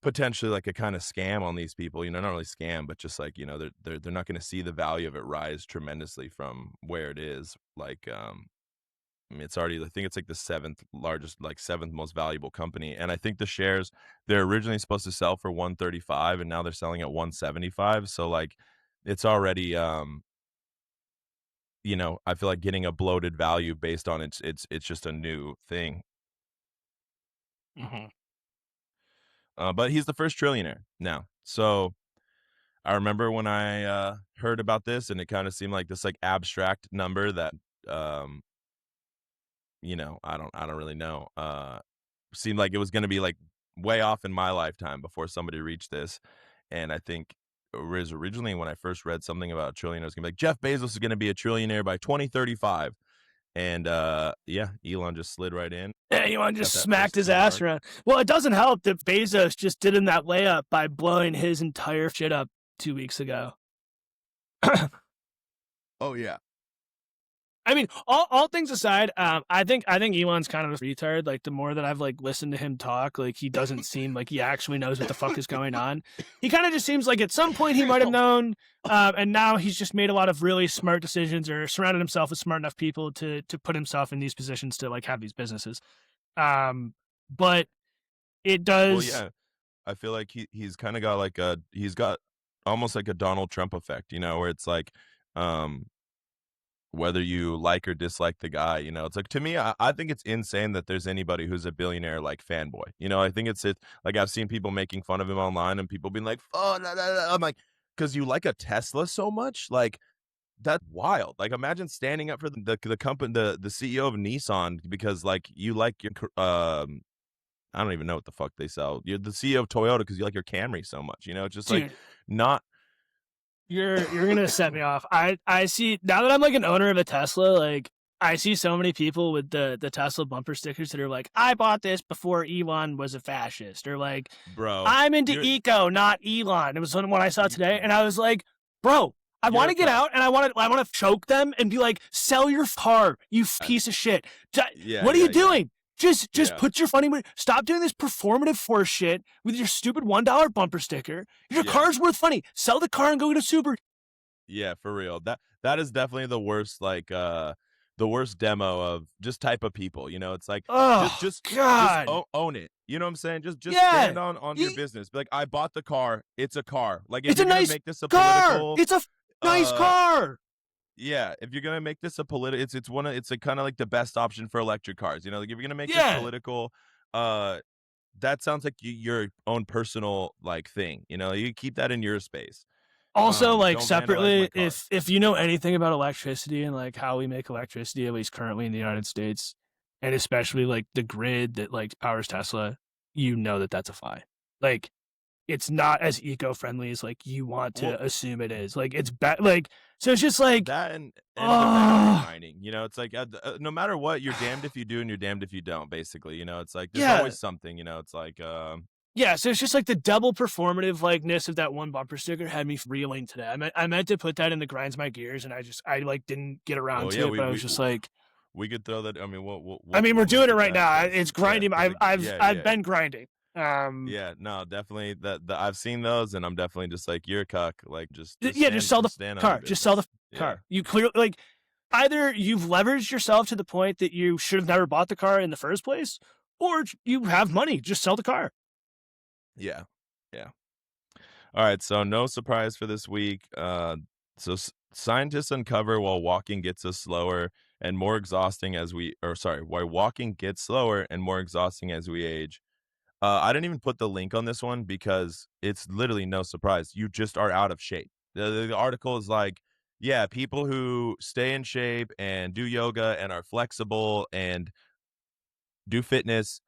potentially like a kind of scam on these people, you know, not really scam, but just like, you know, they're not going to see the value of it rise tremendously from where it is. Like I mean, it's already, I think it's like the seventh most valuable company. And I think the shares, they're originally supposed to sell for 135, and now they're selling at 175. So like, it's already, you know, I feel like getting a bloated value based on it's just a new thing. Mm-hmm. But he's the first trillionaire now. So I remember when I heard about this, and it kind of seemed like this like abstract number that I don't really know. Seemed like it was going to be like way off in my lifetime before somebody reached this. And I think it was originally when I first read something about a trillionaire, it was going to be like Jeff Bezos is going to be a trillionaire by 2035. And Elon just slid right in. Yeah, Elon just smacked his ass around. Well, it doesn't help that Bezos just did him that layup by blowing his entire shit up 2 weeks ago. Oh yeah. I mean, all things aside, I think Elon's kind of a retard. Like, the more that I've like listened to him talk, like, he doesn't seem like he actually knows what the fuck is going on. He kind of just seems like at some point he might have known, and now he's just made a lot of really smart decisions or surrounded himself with smart enough people to put himself in these positions to like have these businesses. But it does. Well, yeah, I feel like he's kind of got like he's got almost like a Donald Trump effect, where it's like, whether you like or dislike the guy, it's like, to me, I think it's insane that there's anybody who's a billionaire like fanboy. I think it's like, I've seen people making fun of him online and people being like, oh, nah, nah, nah. I'm like, because you like a Tesla so much, like, that's wild. Like, imagine standing up for the company, the CEO of Nissan, because like you like your I don't even know what the fuck they sell. You're the CEO of Toyota because you like your Camry so much. It's just Dude. like not. You're gonna set me off. I see, now that I'm like an owner of a Tesla, like, I see so many people with the Tesla bumper stickers that are like, I bought this before Elon was a fascist, or like, bro, I'm into eco, not Elon. It was one I saw today, and I was like, bro, I want to get out and I want to choke them and be like, sell your car, you piece of shit. What are you doing? Just put your funny money. Stop doing this performative force shit with your stupid $1 bumper sticker. Your car's worth money. Sell the car and go get a Subaru. Yeah, for real. That is definitely the worst, like the worst demo of just type of people. It's like, just own it. You know what I'm saying? Just stand on your business. Be like, I bought the car. It's a car. Like, if it's you're a nice gonna make this a car. political, It's a nice car. Yeah, if you're gonna make this a political, it's kind of like the best option for electric cars. Like, if you're gonna make this political, that sounds like your own personal like thing. You keep that in your space. Also, like, separately, if you know anything about electricity and like how we make electricity, at least currently in the United States, and especially like the grid that like powers Tesla, that's a lie. Like, it's not as eco-friendly as like you want to assume it is. Like, it's bad. Like, so it's just like that and mining. It's like, no matter what, you're damned if you do and you're damned if you don't. Basically, it's like there's always something. It's like yeah. So it's just like the double performative likeness of that one bumper sticker had me reeling today. I meant to put that in the grinds my gears, and I like didn't get around to it. But I was just like, we could throw that. I mean, we're doing it right now. It's grinding. I've been grinding. Yeah, no, definitely that I've seen those, and I'm definitely just like, you're a cuck. Like, just sell the car. Just sell the car. You clearly, like, either you've leveraged yourself to the point that you should have never bought the car in the first place, or you have money. Just sell the car. Yeah. All right, so no surprise for this week. So scientists uncover while walking gets us slower and more exhausting why walking gets slower and more exhausting as we age. I didn't even put the link on this one because it's literally no surprise. You just are out of shape. The article is like, yeah, people who stay in shape and do yoga and are flexible and do fitness,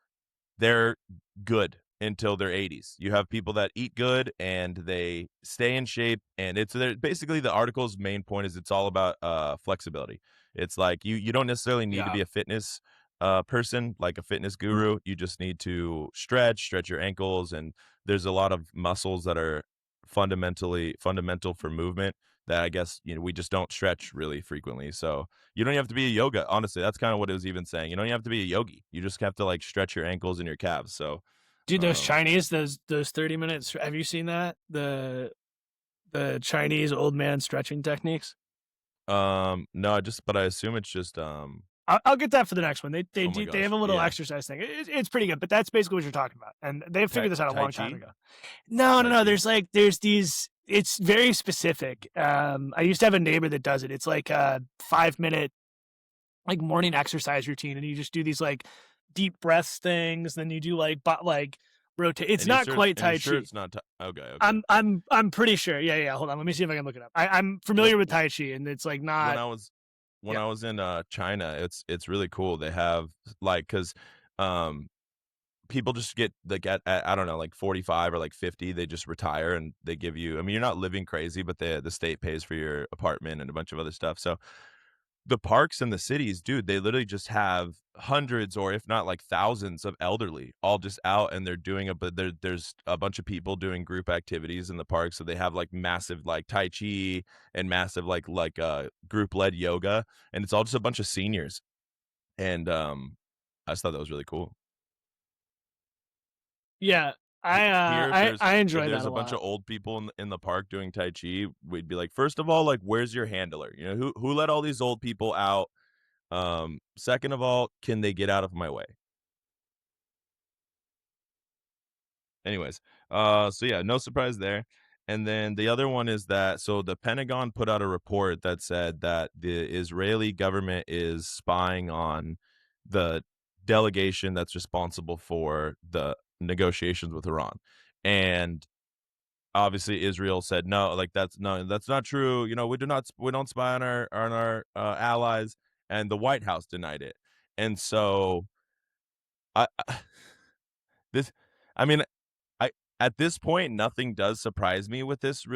they're good until their 80s. You have people that eat good and they stay in shape, and basically the article's main point is it's all about flexibility. It's like you don't necessarily need to be a fitness person, like a fitness guru. You just need to stretch your ankles, and there's a lot of muscles that are fundamental for movement that I guess we just don't stretch really frequently. So you don't have to be a yoga. Honestly, that's kind of what it was even saying. You don't have to be a yogi. You just have to like stretch your ankles and your calves. So, dude, those Chinese, those 30 minutes. Have you seen that? The Chinese old man stretching techniques. No, but I assume it's just I'll get that for the next one. They have a little exercise thing. It's pretty good, but that's basically what you're talking about. And they've figured this out a long time ago. No. There's these. It's very specific. I used to have a neighbor that does it. It's like a 5-minute like morning exercise routine, and you just do these like deep breaths things. Then you do like rotate. It's not quite Tai Chi. Sure it's not okay. I'm pretty sure. Yeah. Hold on. Let me see if I can look it up. I'm familiar with Tai Chi, and it's like not. When I was in China, it's really cool. They have like because people just get like at I don't know, like 45 or like 50, they just retire and they give you. I mean, you're not living crazy, but the state pays for your apartment and a bunch of other stuff. So the parks and the cities, dude, they literally just have hundreds or if not like thousands of elderly all just out, and they're doing there's a bunch of people doing group activities in the park. So they have like massive like Tai Chi and massive like group led yoga, and it's all just a bunch of seniors. And I just thought that was really cool. Yeah, I enjoy that a lot. There's a bunch of old people in the park doing Tai Chi. We'd be like, first of all, like, where's your handler? You know, who let all these old people out? Second of all, can they get out of my way? Anyways, so yeah, no surprise there. And then the other one is that so the Pentagon put out a report that said that the Israeli government is spying on the delegation that's responsible for the negotiations with Iran. And obviously Israel said no, like that's not true. You know, we don't spy on our allies, and the White House denied it. And so I this I mean at this point, nothing does surprise me with this.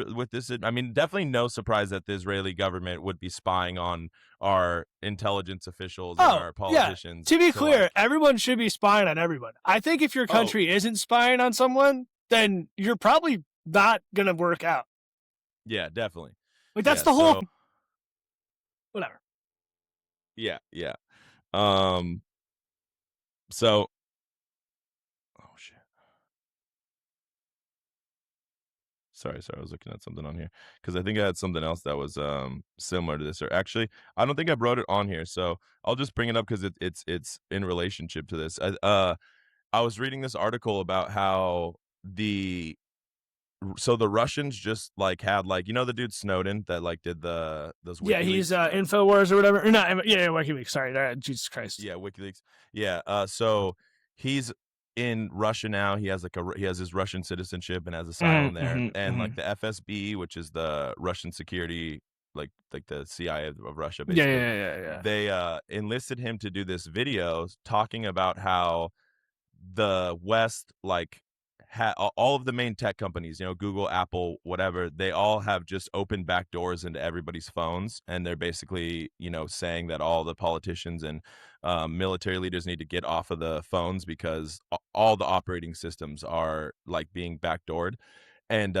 I mean, definitely no surprise that the Israeli government would be spying on our intelligence officials and our politicians. Yeah. To be clear, everyone should be spying on everyone. I think if your country isn't spying on someone, then you're probably not going to work out. Yeah, definitely. Like, that's the whole... Whatever. Yeah. So... Sorry, I was looking at something on here because I think I had something else that was similar to this. Or actually, I don't think I wrote it on here, so I'll just bring it up because it's in relationship to this. I was reading this article about how the Russians just like had like, you know, the dude Snowden that like did those WikiLeaks. Yeah, he's InfoWars or whatever. Or not, yeah, WikiLeaks. Sorry, Jesus Christ. Yeah, WikiLeaks. Yeah, so he's in Russia now. He has his Russian citizenship and has asylum there. And like the FSB, which is the Russian security, like the CIA of Russia, basically. Yeah. They enlisted him to do this video talking about how the West, like, all of the main tech companies, you know, Google, Apple, whatever, they all have just opened back doors into everybody's phones, and they're basically, you know, saying that all the politicians and military leaders need to get off of the phones because all the operating systems are like being backdoored. And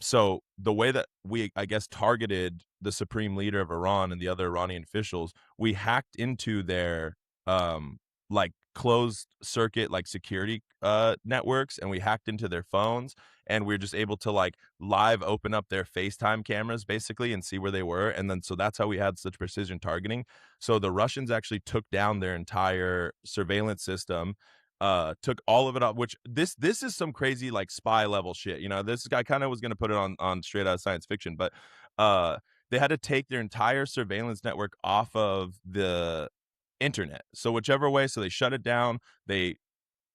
so the way that we, I guess, targeted the supreme leader of Iran and the other Iranian officials, we hacked into their like closed circuit like security networks, and we hacked into their phones, and we were just able to like live open up their FaceTime cameras basically and see where they were. And then so that's how we had such precision targeting. So the Russians actually took down their entire surveillance system, took all of it up, which this is some crazy like spy level shit. You know, this guy kind of was going to put it on straight out of science fiction, but they had to take their entire surveillance network off of the internet. So whichever way, so they shut it down, they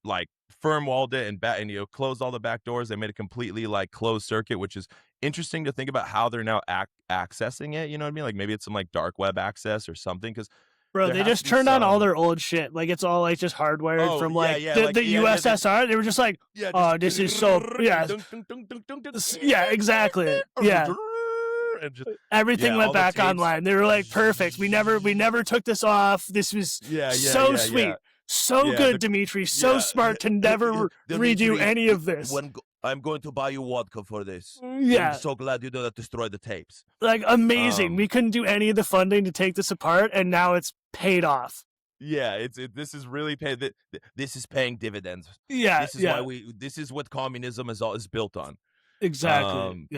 like firm walled it and you know, closed all the back doors. They made a completely like closed circuit, which is interesting to think about how they're now accessing it. You know what I mean? Like maybe it's some like dark web access or something. Because bro, they just turned on all their old shit. Like it's all like just hardwired from like the USSR. They were just like, oh, this is so yeah, exactly. Yeah. And just, everything went back online. They were like, perfect. We never took this off. This was so sweet. So good, Dimitri. So smart to never redo any of this. I'm going to buy you vodka for this. Yeah. I'm so glad you don't destroy the tapes. Like, amazing. We couldn't do any of the funding to take this apart, and now it's paid off. Yeah, this is really paid. This is paying dividends. Yeah. This is why this is what communism is built on. Exactly.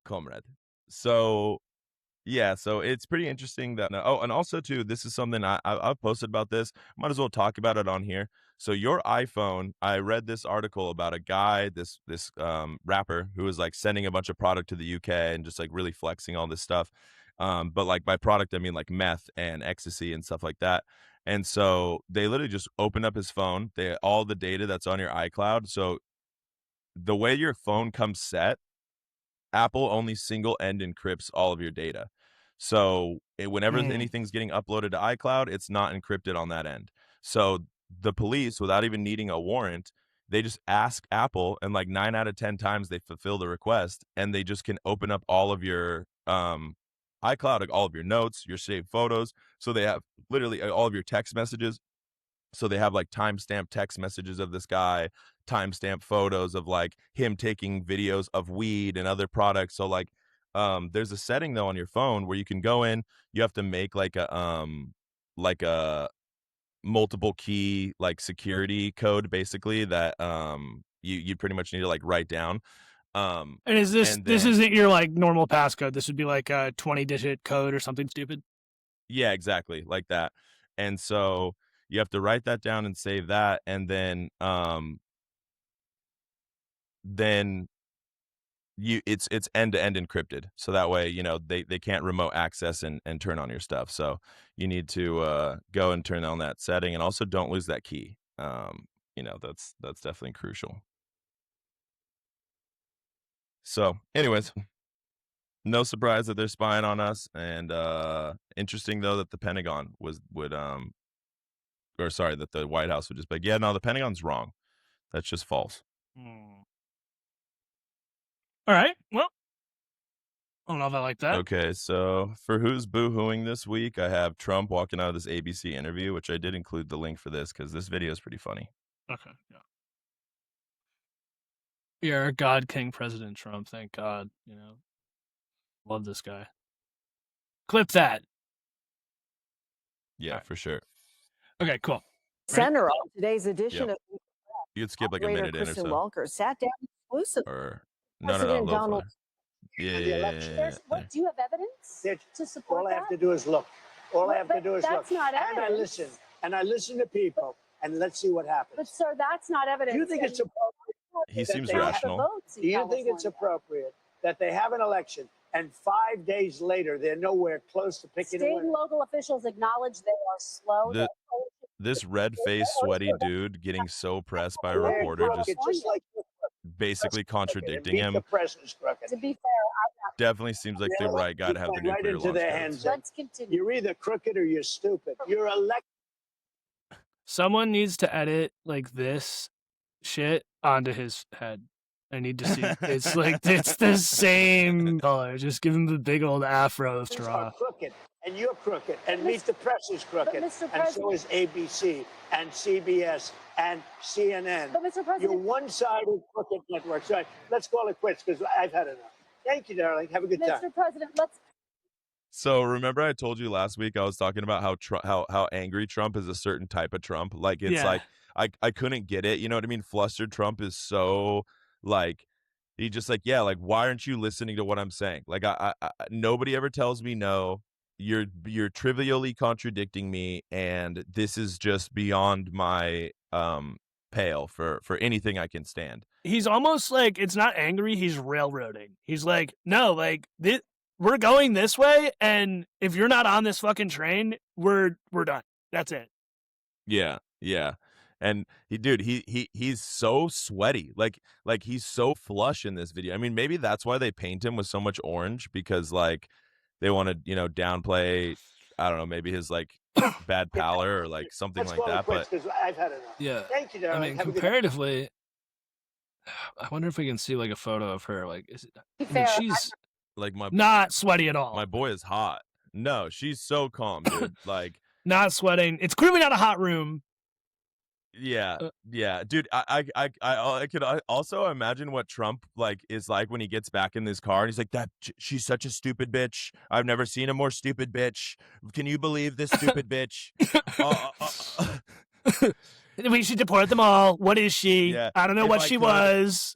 Comrade. So, yeah, so it's pretty interesting that. Oh, and also too, this is something I've posted about this. Might as well talk about it on here. So your iPhone, I read this article about a guy, this rapper who was like sending a bunch of product to the UK and just like really flexing all this stuff. But like by product, I mean like meth and ecstasy and stuff like that. And so they literally just open up his phone. All the data that's on your iCloud. So the way your phone comes set, Apple only single end encrypts all of your data. So whenever anything's getting uploaded to iCloud, it's not encrypted on that end. So the police, without even needing a warrant, they just ask Apple, and like 9 out of 10 times they fulfill the request, and they just can open up all of your iCloud, like all of your notes, your saved photos. So they have literally all of your text messages. So they have like timestamp text messages of this guy, timestamp photos of like him taking videos of weed and other products. So like there's a setting though on your phone where you can go in, you have to make like a multiple key like security code basically that you pretty much need to like write down. And is this isn't your like normal passcode? This would be like a 20-digit code or something stupid? Yeah, exactly, like that. And so you have to write that down and save that, and then it's end-to-end encrypted. So that way, you know, they can't remote access and turn on your stuff. So you need to go and turn on that setting, and also don't lose that key. You know, that's definitely crucial. So anyways, no surprise that they're spying on us, and interesting though that the Pentagon that the White House would just be like, yeah, no, the Pentagon's wrong. That's just false. All right. Well, I don't know if I like that. Okay, so for who's boo-hooing this week, I have Trump walking out of this ABC interview, which I did include the link for this because this video is pretty funny. Okay, yeah. You're God King President Trump, thank God. You know, love this guy. Clip that. Yeah, for sure. Okay, cool. Center on today's edition of you could skip like a minute in or so. Walker sat down exclusively. Or no, Donald. Yeah. What, do you have evidence to support all that? I have to do is look. All I have to do is look. That's not evidence. And I listen. And I listen to people. And let's see what happens. But, sir, that's not evidence. Do you think it's appropriate? He seems rational. Do you think it's appropriate that they have an election and 5 days later they're nowhere close to picking a winner? State and local officials acknowledge they are slow. This red-faced, sweaty dude getting so pressed by a reporter, just like basically contradicting him. The press is crooked. To be fair, definitely seems like the right guy to have the nuclear launch codes. let's continue. You're either crooked or you're stupid. You're elected. Someone needs to edit like this shit onto his head. I need to see. It's like it's the same color. Just give him the big old afro straw. Crooked, and you're crooked, and Meet the Press is crooked, and so is ABC and CBS and CNN. But Mr. President, you're one-sided crooked network. So let's call it quits because I've had enough. Thank you, darling. Have a good time. Mr. President, let's. So remember, I told you last week I was talking about how angry Trump is a certain type of Trump. Like it's like I couldn't get it. You know what I mean? Flustered Trump is so like he just like why aren't you listening to what I'm saying? Like I nobody ever tells me no. You're trivially contradicting me, and this is just beyond my pale for anything I can stand. He's almost like it's not angry. He's railroading. He's like, no, like we're going this way, and if you're not on this fucking train, we're done. That's it. Yeah. And he's so sweaty. Like he's so flush in this video. I mean, maybe that's why they paint him with so much orange, because like they want to, downplay, I don't know, maybe his like bad pallor or like something like that. But I've had enough. Yeah. Thank you, darling. I mean, comparatively, I wonder if we can see like a photo of her. Like, she's like not sweaty at all. My boy is hot. No, she's so calm, dude. Like not sweating. It's clearly not a hot room. Yeah, dude. I could also imagine what Trump like is like when he gets back in this car and he's like, she's such a stupid bitch. I've never seen a more stupid bitch. Can you believe this stupid bitch? We should deport them all. What is she? Yeah, I don't know what she was.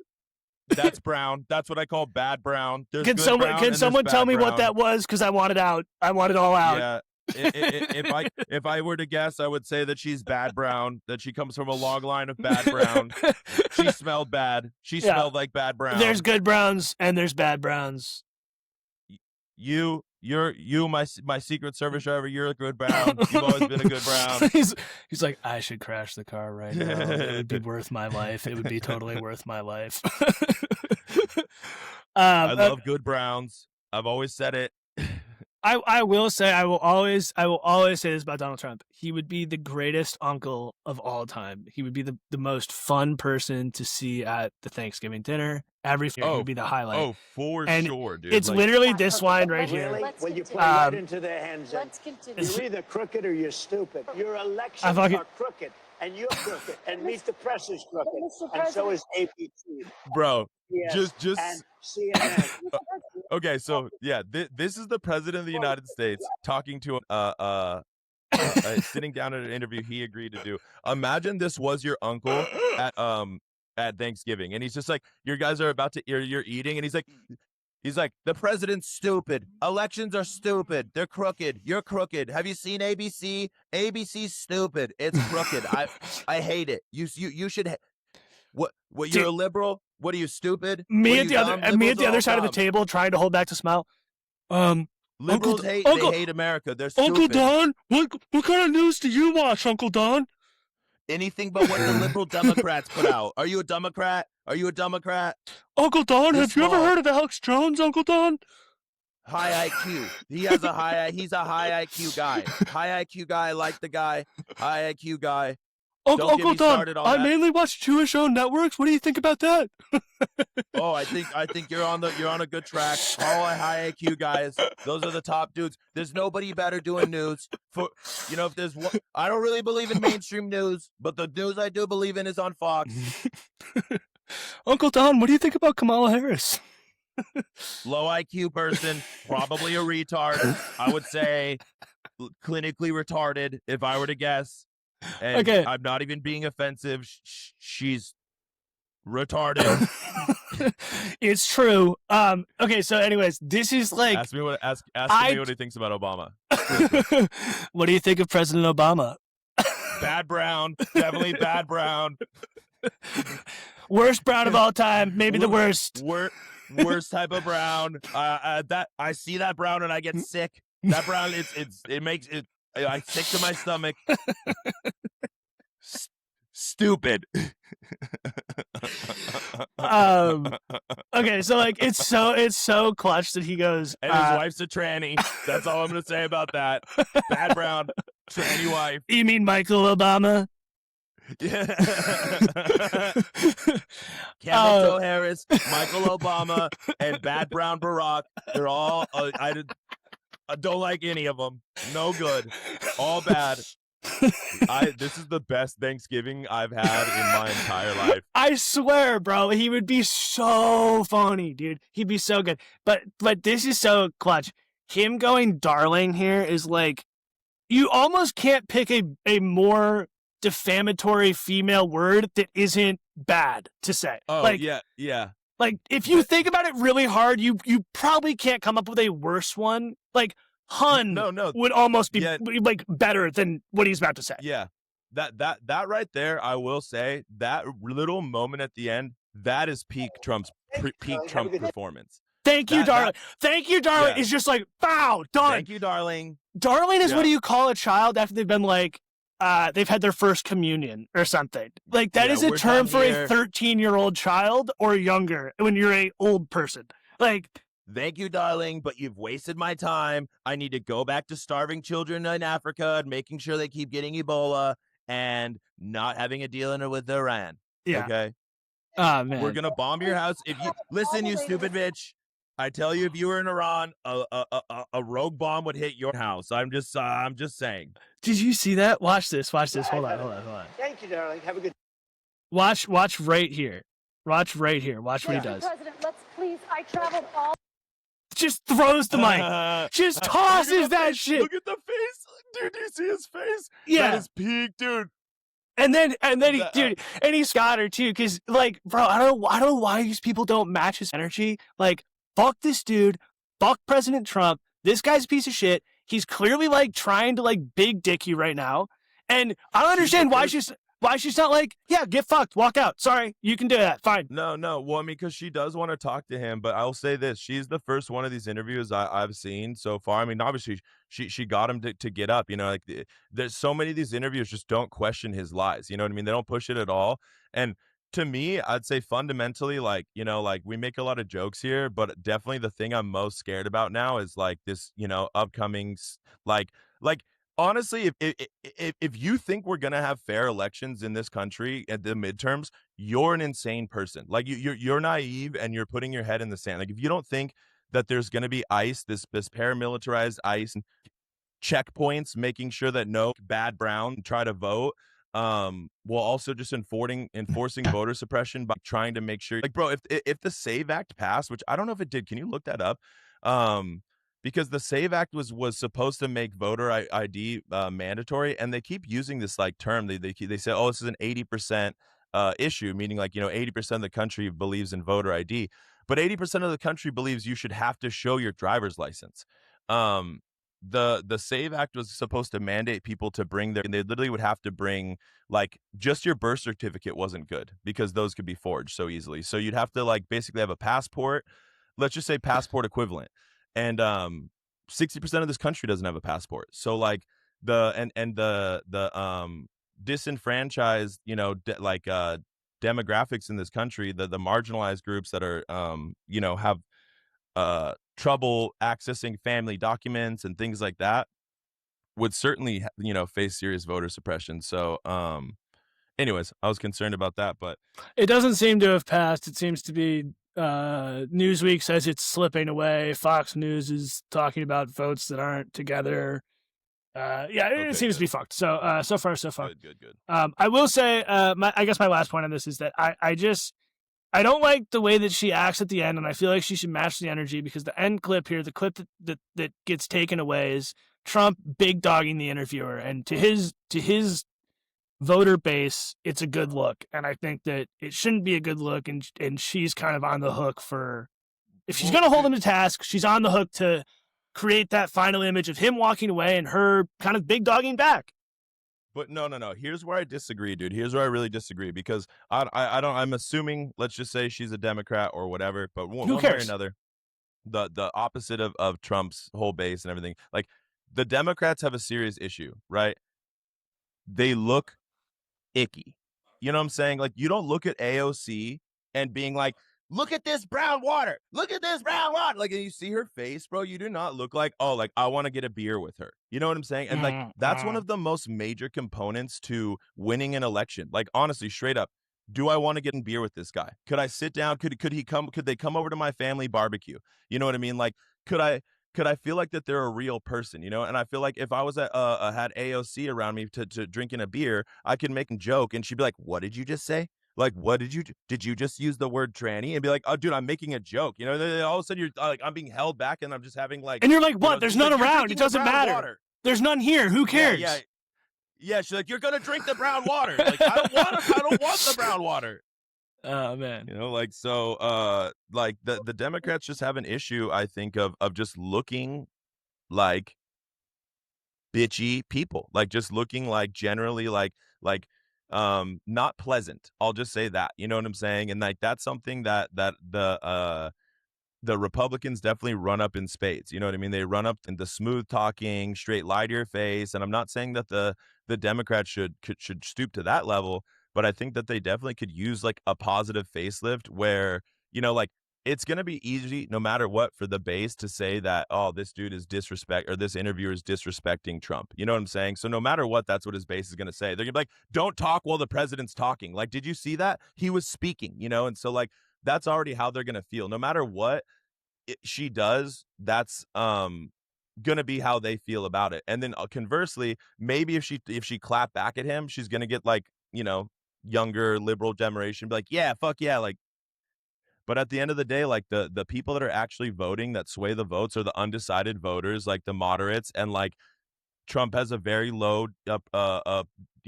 That's brown. That's what I call bad brown. Can someone tell me what that was? Because I want it out. I want it all out. Yeah. If I were to guess, I would say that she's bad brown, that she comes from a long line of bad brown. She smelled bad. She smelled like bad brown. There's good browns and there's bad browns. You my Secret Service driver. You're a good Brown. You've always been a good Brown. He's like, I should crash the car right now. It would be worth my life. It would be totally worth my life. I love good Browns. I've always said it. I will say I will always say this about Donald Trump. He would be the greatest uncle of all time. He would be the most fun person to see at the Thanksgiving dinner. Every year he would be the highlight. Oh, for sure, dude. It's literally this line right here. Really? Well, you play right into their hands. You're either crooked or you're stupid. Your elections are crooked, and you're crooked, and Meet the Press is crooked, and so is ABC. Bro, Yes, just and CNN. okay, so yeah, this is the president of the United States talking to sitting down at an interview he agreed to do. Imagine this was your uncle at Thanksgiving, and he's just like, "You guys are about to you're eating," and he's like, "The president's stupid. Elections are stupid. They're crooked. You're crooked. Have you seen ABC? ABC's stupid. It's crooked. I hate it. You should." What you're a liberal? What are you, stupid? Me at the other side of the table trying to hold back the smile. Liberals they hate America. They're stupid. Uncle Don, what kind of news do you watch, Uncle Don? Anything but what the liberal Democrats put out. Are you a Democrat? Are you a Democrat? Uncle Don, have you ever heard of Alex Jones, Uncle Don? High IQ. He's a high IQ guy. High IQ guy, like the guy. High IQ guy. Uncle Don, I mainly watch Jewish-owned networks. What do you think about that? Oh, I think you're on a good track. All high IQ guys, those are the top dudes. There's nobody better doing news. If there's one, I don't really believe in mainstream news, but the news I do believe in is on Fox. Uncle Don, what do you think about Kamala Harris? Low IQ person, probably a retard. I would say clinically retarded if I were to guess. And okay. I'm not even being offensive. She's retarded. It's true. Okay, so anyways, this is like ask me what he thinks about Obama. What do you think of President Obama? Bad Brown, definitely bad Brown. Worst Brown of all time, maybe the worst. Worst type of Brown. That I see that Brown and I get sick. That Brown, it makes it. I sick to my stomach. Stupid. Okay, so like it's so clutch that he goes. And his wife's a tranny. That's all I'm gonna say about that. Bad Brown, tranny wife. You mean Michael Obama? Yeah. Kamala Harris, Michael Obama, and Bad Brown Barack. They're all. I don't like any of them. No good. All bad. This is the best Thanksgiving I've had in my entire life. I swear, bro, he would be so funny, dude. He'd be so good. But this is so clutch. Him going darling here is like, you almost can't pick a more defamatory female word that isn't bad to say. Oh, like, yeah. Like, if you think about it really hard, you probably can't come up with a worse one. Like, hun would almost be like better than what he's about to say. Yeah. That right there, I will say, that little moment at the end, that is peak Trump performance. Thank you, darling. Thank you, darling. It's just like, bow, done. Thank you, darling. Darling is what do you call a child after they've been like, they've had their first communion or something. Like, that is a term for a 13-year-old child or younger when you're an old person. Like, thank you, darling, but you've wasted my time. I need to go back to starving children in Africa and making sure they keep getting Ebola and not having a deal with Iran. Yeah. Okay? Oh, man. We're going to bomb your house. If you listen, you stupid bitch. I tell you, if you were in Iran, a rogue bomb would hit your house. I'm just saying. Did you see that? Watch this. Hold on. Thank you, darling. Have a good. Watch right here. Watch right here. Watch what he does. President, let's please. I traveled all. Just throws the mic. Just tosses that shit. Look at the face, dude. Do you see his face? Yeah, that is peak, dude. And then he's got her too, because like, bro, I don't know why these people don't match his energy. Like, fuck this dude, fuck President Trump. This guy's a piece of shit. He's clearly like trying to like big dick you right now, and I don't understand why she's. Why she's not like, yeah, get fucked, walk out. Sorry, you can do that. Fine. No. Well, I mean, because she does want to talk to him, but I'll say this: she's the first one of these interviews I've seen so far. I mean, obviously, she got him to get up. You know, like there's so many of these interviews just don't question his lies. You know what I mean? They don't push it at all. And to me, I'd say fundamentally, like, you know, like we make a lot of jokes here, but definitely the thing I'm most scared about now is like this, you know, upcoming like honestly, if you think we're gonna have fair elections in this country at the midterms, you're an insane person. Like you're naive and you're putting your head in the sand. Like if you don't think that there's gonna be ICE, this paramilitarized ICE and checkpoints, making sure that no bad brown try to vote. While also just enforcing voter suppression by trying to make sure, like, bro, if the SAVE Act passed, which I don't know if it did, can you look that up? Because the SAVE Act was supposed to make voter ID mandatory, and they keep using this like term. They say, oh, this is an 80% issue, meaning like, you know, 80% of the country believes in voter ID, but 80% of the country believes you should have to show your driver's license. The SAVE Act was supposed to mandate people to bring they literally would have to bring like just your birth certificate wasn't good because those could be forged so easily. So you'd have to like basically have a passport, let's just say passport equivalent. And 60% of this country doesn't have a passport. So like the disenfranchised, you know, demographics in this country, the marginalized groups that are you know, have trouble accessing family documents and things like that would certainly, you know, face serious voter suppression. So anyways, I was concerned about that, but it doesn't seem to have passed. It seems to be Newsweek says it's slipping away. Fox News is talking about votes that aren't together. It seems to be fucked. So so far so fucked. Good. I will say I guess my last point on this is that I don't like the way that she acts at the end, and I feel like she should match the energy, because the end clip here, the clip that gets taken away, is Trump big dogging the interviewer, and to his voter base, it's a good look, and I think that it shouldn't be a good look, and she's kind of on the hook for, if she's going to hold him to task, she's on the hook to create that final image of him walking away and her kind of big dogging back. But no. Here's where I disagree, dude. Here's where I really disagree, because I'm assuming, let's just say she's a Democrat or whatever, but one way or another, the opposite of Trump's whole base and everything. Like, the Democrats have a serious issue, right? They look icky. You know what I'm saying? Like, you don't look at AOC and being like, look at this brown water. Look at this brown water. Like, and you see her face, bro. You do not look like, oh, like I want to get a beer with her. You know what I'm saying? And like, that's one of the most major components to winning an election. Like, honestly, straight up, do I want to get in beer with this guy? Could I sit down? Could they come over to my family barbecue? You know what I mean? Like, could I feel like that they're a real person, you know? And I feel like if I was had AOC around me to drinking a beer, I could make a joke and she'd be like, what did you just say? Like, what did you just use the word tranny? And be like, oh, dude, I'm making a joke. You know, then all of a sudden you're like, I'm being held back and I'm just having like. And you're like, what? There's none around. It doesn't matter. Water. There's none here. Who cares? Yeah. She's like, you're going to drink the brown water. Like, I don't want the brown water. Oh, man. You know, like, so, like, the Democrats just have an issue, I think, of just looking like bitchy people, like, just looking like generally like not pleasant. I'll just say that, you know what I'm saying? And like, that's something that the Republicans definitely run up in spades. You know what I mean? They run up in the smooth talking, straight lie to your face. And I'm not saying that the Democrats should stoop to that level, but I think that they definitely could use like a positive facelift where, you know, like, it's going to be easy no matter what for the base to say that, oh, this dude is this interviewer is disrespecting Trump. You know what I'm saying? So no matter what, that's what his base is going to say. They're going to be like, don't talk while the president's talking. Like, did you see that? He was speaking, you know? And so like, that's already how they're going to feel. No matter what she does, that's going to be how they feel about it. And then conversely, maybe if she clapped back at him, she's going to get like, you know, younger liberal generation be like, yeah, fuck yeah, like. But at the end of the day, like the people that are actually voting, that sway the votes, are the undecided voters, like the moderates. And like, Trump has a very low, you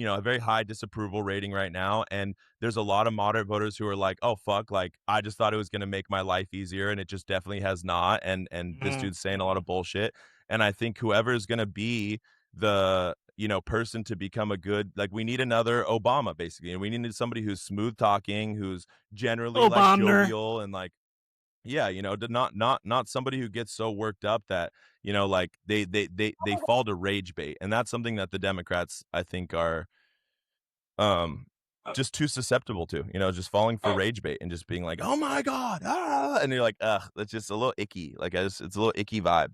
know, a very high disapproval rating right now. And there's a lot of moderate voters who are like, oh, fuck, like, I just thought it was going to make my life easier. And it just definitely has not. And this dude's saying a lot of bullshit. And I think whoever is going to be the person to become a good, like, we need another Obama, basically, and we need somebody who's smooth talking, who's generally like jovial and like, not somebody who gets so worked up that, like they fall to rage bait. And that's something that the Democrats, I think, are just too susceptible to, just falling for rage bait and just being like, oh my God, and you're like, ugh, that's just a little icky. Like, it's a little icky vibe.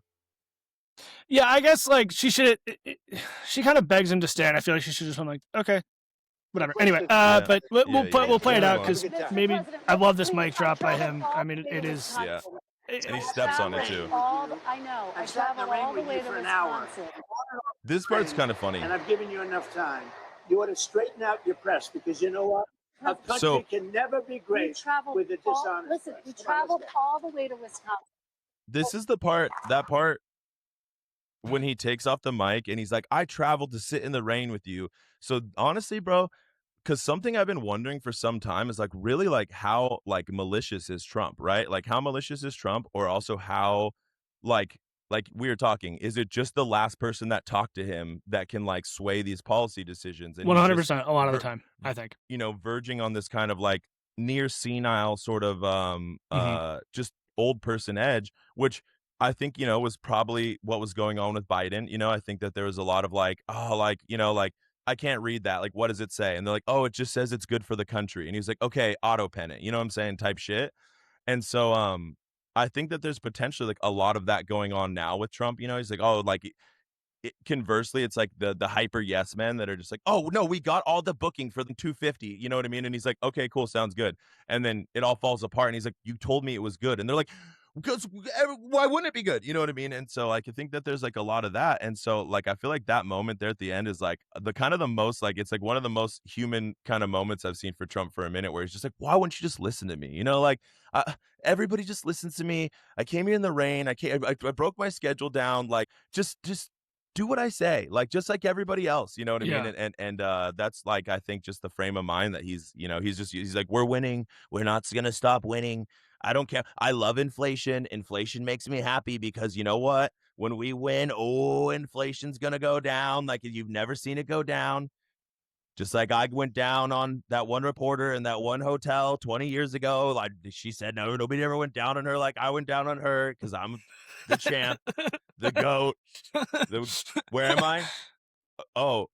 Yeah, I guess like she kind of begs him to stay, and I feel like she should just been like, okay, whatever. Anyway, but we'll play it out because maybe I love this mic drop by him. I mean, it is. Yeah. And he steps on it too. I know. I traveled all the way to Wisconsin. This part's kind of funny. And I've given you enough time. You ought to straighten out your press, because you know what? A country can never be great with a dishonest Listen, we traveled all the way to Wisconsin. This is that part when he takes off the mic and he's like, I traveled to sit in the rain with you. So honestly, bro, because something I've been wondering for some time is like, really, like, how like malicious is Trump, right? Like, how malicious is Trump, or also how like we were talking, is it just the last person that talked to him that can like sway these policy decisions? And 100% a lot of the time, I think, verging on this kind of like near senile sort of just old person edge, which I think, was probably what was going on with Biden. I think that there was a lot of like, oh, like, like, I can't read that. Like, what does it say? And they're like, oh, it just says it's good for the country. And he's like, okay, auto pen it. You know what I'm saying? Type shit. And so I think that there's potentially like a lot of that going on now with Trump. He's like, oh, like, conversely, it's like the hyper yes men that are just like, oh no, we got all the booking for the 250. You know what I mean? And he's like, okay, cool, sounds good. And then it all falls apart. And he's like, you told me it was good. And they're like, because why wouldn't it be good? You know what I mean? And so like, I think that there's like a lot of that. And so like, I feel like that moment there at the end is like the kind of the most, like, it's like one of the most human kind of moments I've seen for Trump for a minute, where he's just like, why wouldn't you just listen to me? Like, everybody just listens to me. I came here in the rain. I broke my schedule down. Like, just do what I say, like, just like everybody else, you know what I mean? And that's like, I think just the frame of mind that he's like, we're winning. We're not going to stop winning. I don't care. I love inflation. Inflation makes me happy because you know what? When we win, inflation's going to go down. Like, you've never seen it go down. Just like I went down on that one reporter in that one hotel 20 years ago. Like, she said, no, nobody ever went down on her. Like, I went down on her because I'm the champ, the GOAT. Where am I? Oh,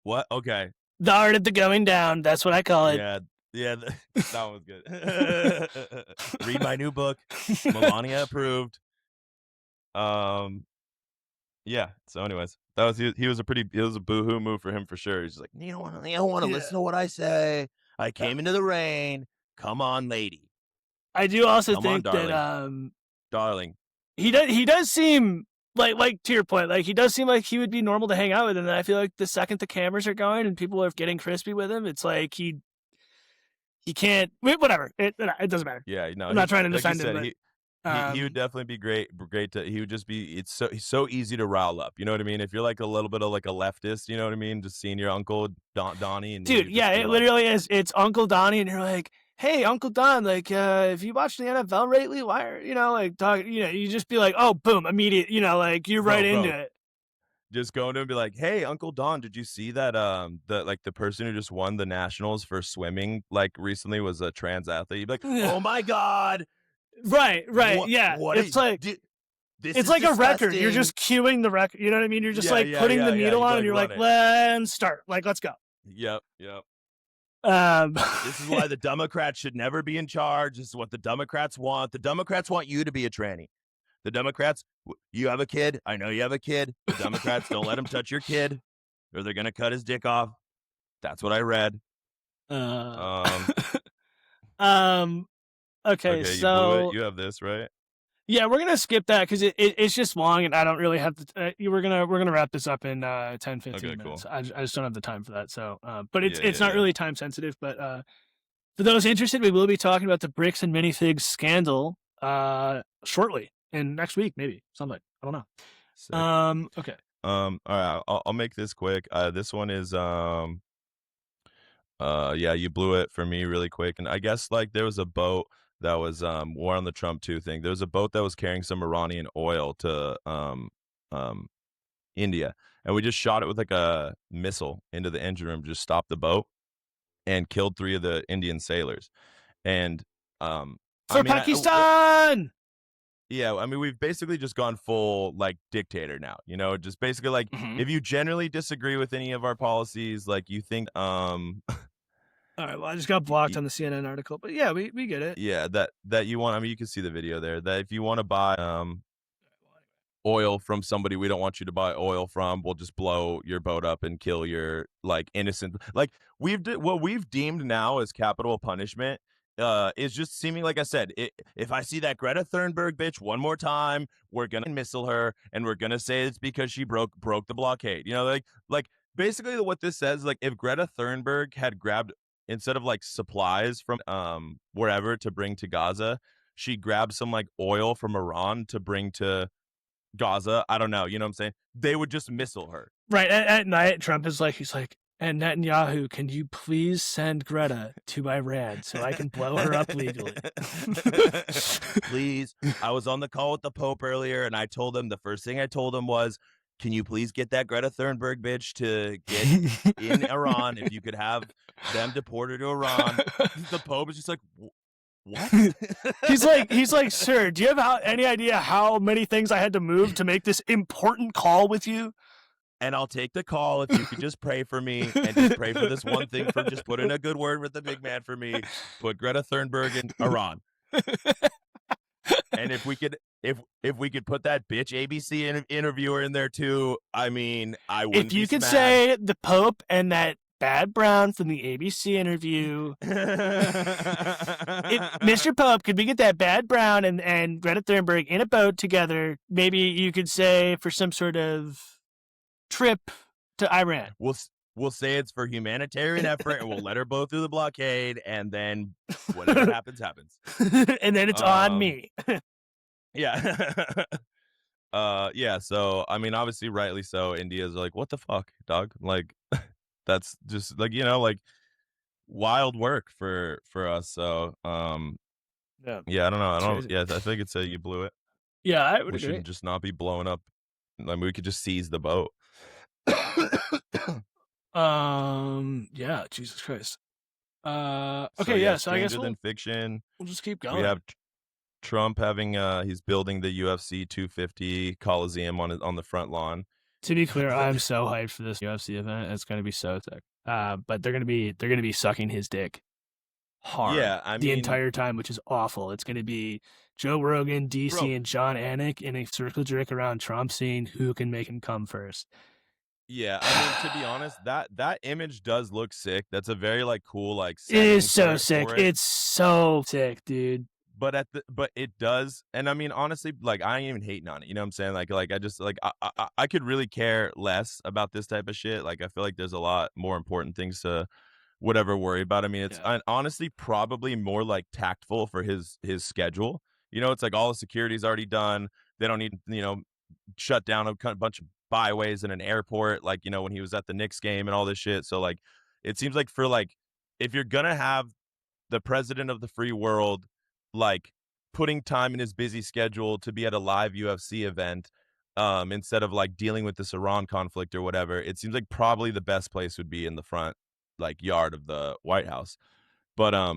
what? Okay. The art of the going down. That's what I call it. Yeah, that one was good. Read my new book, Melania approved. Yeah. So, anyways, that was he was a boohoo move for him for sure. He's like, you don't want to listen to what I say. I came into the rain. Come on, lady. I do also think that darling, he does seem like to your point, like he does seem like he would be normal to hang out with, and I feel like the second the cameras are going and people are getting crispy with him, it's like he can't. Whatever. It doesn't matter. Yeah, no, I'm not trying to like defend said, him. He would definitely be great to. He would just be. He's so easy to rile up. You know what I mean? If you're like a little bit of like a leftist, you know what I mean? Just seeing your uncle Donnie and dude, yeah, it literally is. It's Uncle Donnie, and you're like, hey, Uncle Don, like, if you watched the NFL lately, why are like talking? You just be like, oh, boom, immediate. Like you're right into it. Just going to him and be like, hey, Uncle Don, did you see that the person who just won the nationals for swimming like recently was a trans athlete? You'd be like, oh my God. Right, yeah. It's like it's like disgusting. A record. You're just cueing the record. You know what I mean? You're just putting the needle on, and you're like, let's start. Like, let's go. Yep. This is why the Democrats should never be in charge. This is what the Democrats want. The Democrats want you to be a tranny. The Democrats, you have a kid. I know you have a kid. The Democrats don't let him touch your kid, or they're gonna cut his dick off. That's what I read. Okay, so you have this, right? Yeah, we're gonna skip that because it's just long, and I don't really have to. We're gonna wrap this up in 10, 15 minutes. Cool. I just don't have the time for that. So, but it's not really time sensitive. But for those interested, we will be talking about the bricks and minifigs scandal shortly, and next week maybe something. I don't know. Sick. Okay. All right. I'll make this quick. This one is yeah, you blew it for me really quick, and I guess like there was a boat that was war on the Trump 2 thing. There was a boat that was carrying some Iranian oil to India, and we just shot it with like a missile into the engine room, just stopped the boat and killed 3 of the Indian sailors. And for Pakistan. Yeah, I mean, we've basically just gone full like dictator now, you know, just basically like if you generally disagree with any of our policies, like you think all right, well, I just got blocked on the CNN article, but yeah, we get it. Yeah, that you want, I mean, you can see the video there, that if you want to buy oil from somebody we don't want you to buy oil from, we'll just blow your boat up and kill your like innocent, like what we've deemed now as capital punishment is just seeming, like I said, if I see that Greta Thunberg bitch one more time, we're gonna missile her and we're gonna say it's because she broke the blockade, you know, like basically what this says, like if Greta Thunberg had grabbed, instead of like supplies from wherever to bring to Gaza, she grabbed some like oil from Iran to bring to Gaza, I don't know, you know what I'm saying? They would just missile her. Right. At night, Trump is like, he's like, and Netanyahu, can you please send Greta to Iran so I can blow her up legally? Please. I was on the call with the Pope earlier, and I told him, the first thing I told him was, can you please get that Greta Thunberg bitch to get in Iran? If you could have them deport her to Iran. The Pope is just like, what? he's like, sir, do you have any idea how many things I had to move to make this important call with you? And I'll take the call if you could just pray for me and just pray for this one thing, for just put in a good word with the big man for me. Put Greta Thunberg in Iran. And if we could put that bitch ABC interviewer in there too, I mean, I wouldn't. If you could say the Pope and that Bad Brown from the ABC interview. Mr. Pope, could we get that Bad Brown and Greta Thunberg in a boat together? Maybe you could say for some sort of trip to Iran. We'll say it's for humanitarian effort, and we'll let her blow through the blockade, and then whatever happens, happens. And then it's on me. Yeah. Yeah, so I mean, obviously rightly so, India's like, what the fuck, dog? Like that's just like, you know, like wild work for us. So yeah, I don't know. I think it's you blew it. Yeah, I would we agree. Shouldn't just not be blowing up. I mean, we could just seize the boat. Yeah, Jesus Christ. Okay, yeah, so I guess than fiction. We'll just keep going. We have Trump having he's building the UFC 250 Coliseum on the front lawn. To be clear, I'm so hyped for this UFC event. It's going to be so sick. But they're going to be sucking his dick hard the entire time, which is awful. It's going to be Joe Rogan, DC, and John Anik in a circle jerk around Trump, seeing who can make him come first. Yeah, I mean, to be honest, that image does look sick. That's a very like cool like. It is so sick. It's so sick, dude. But it does, and I mean, honestly, like I ain't even hating on it. You know what I'm saying? Like I just like I could really care less about this type of shit. Like I feel like there's a lot more important things to whatever worry about. I mean, it's honestly probably more like tactful for his schedule. You know, it's like all the security's already done. They don't need, you know, shut down a bunch of byways in an airport, like, you know, when he was at the Knicks game and all this shit. So like it seems like for like if you're gonna have the president of the free world like putting time in his busy schedule to be at a live UFC event instead of like dealing with this Iran conflict or whatever, it seems like probably the best place would be in the front like yard of the White House. But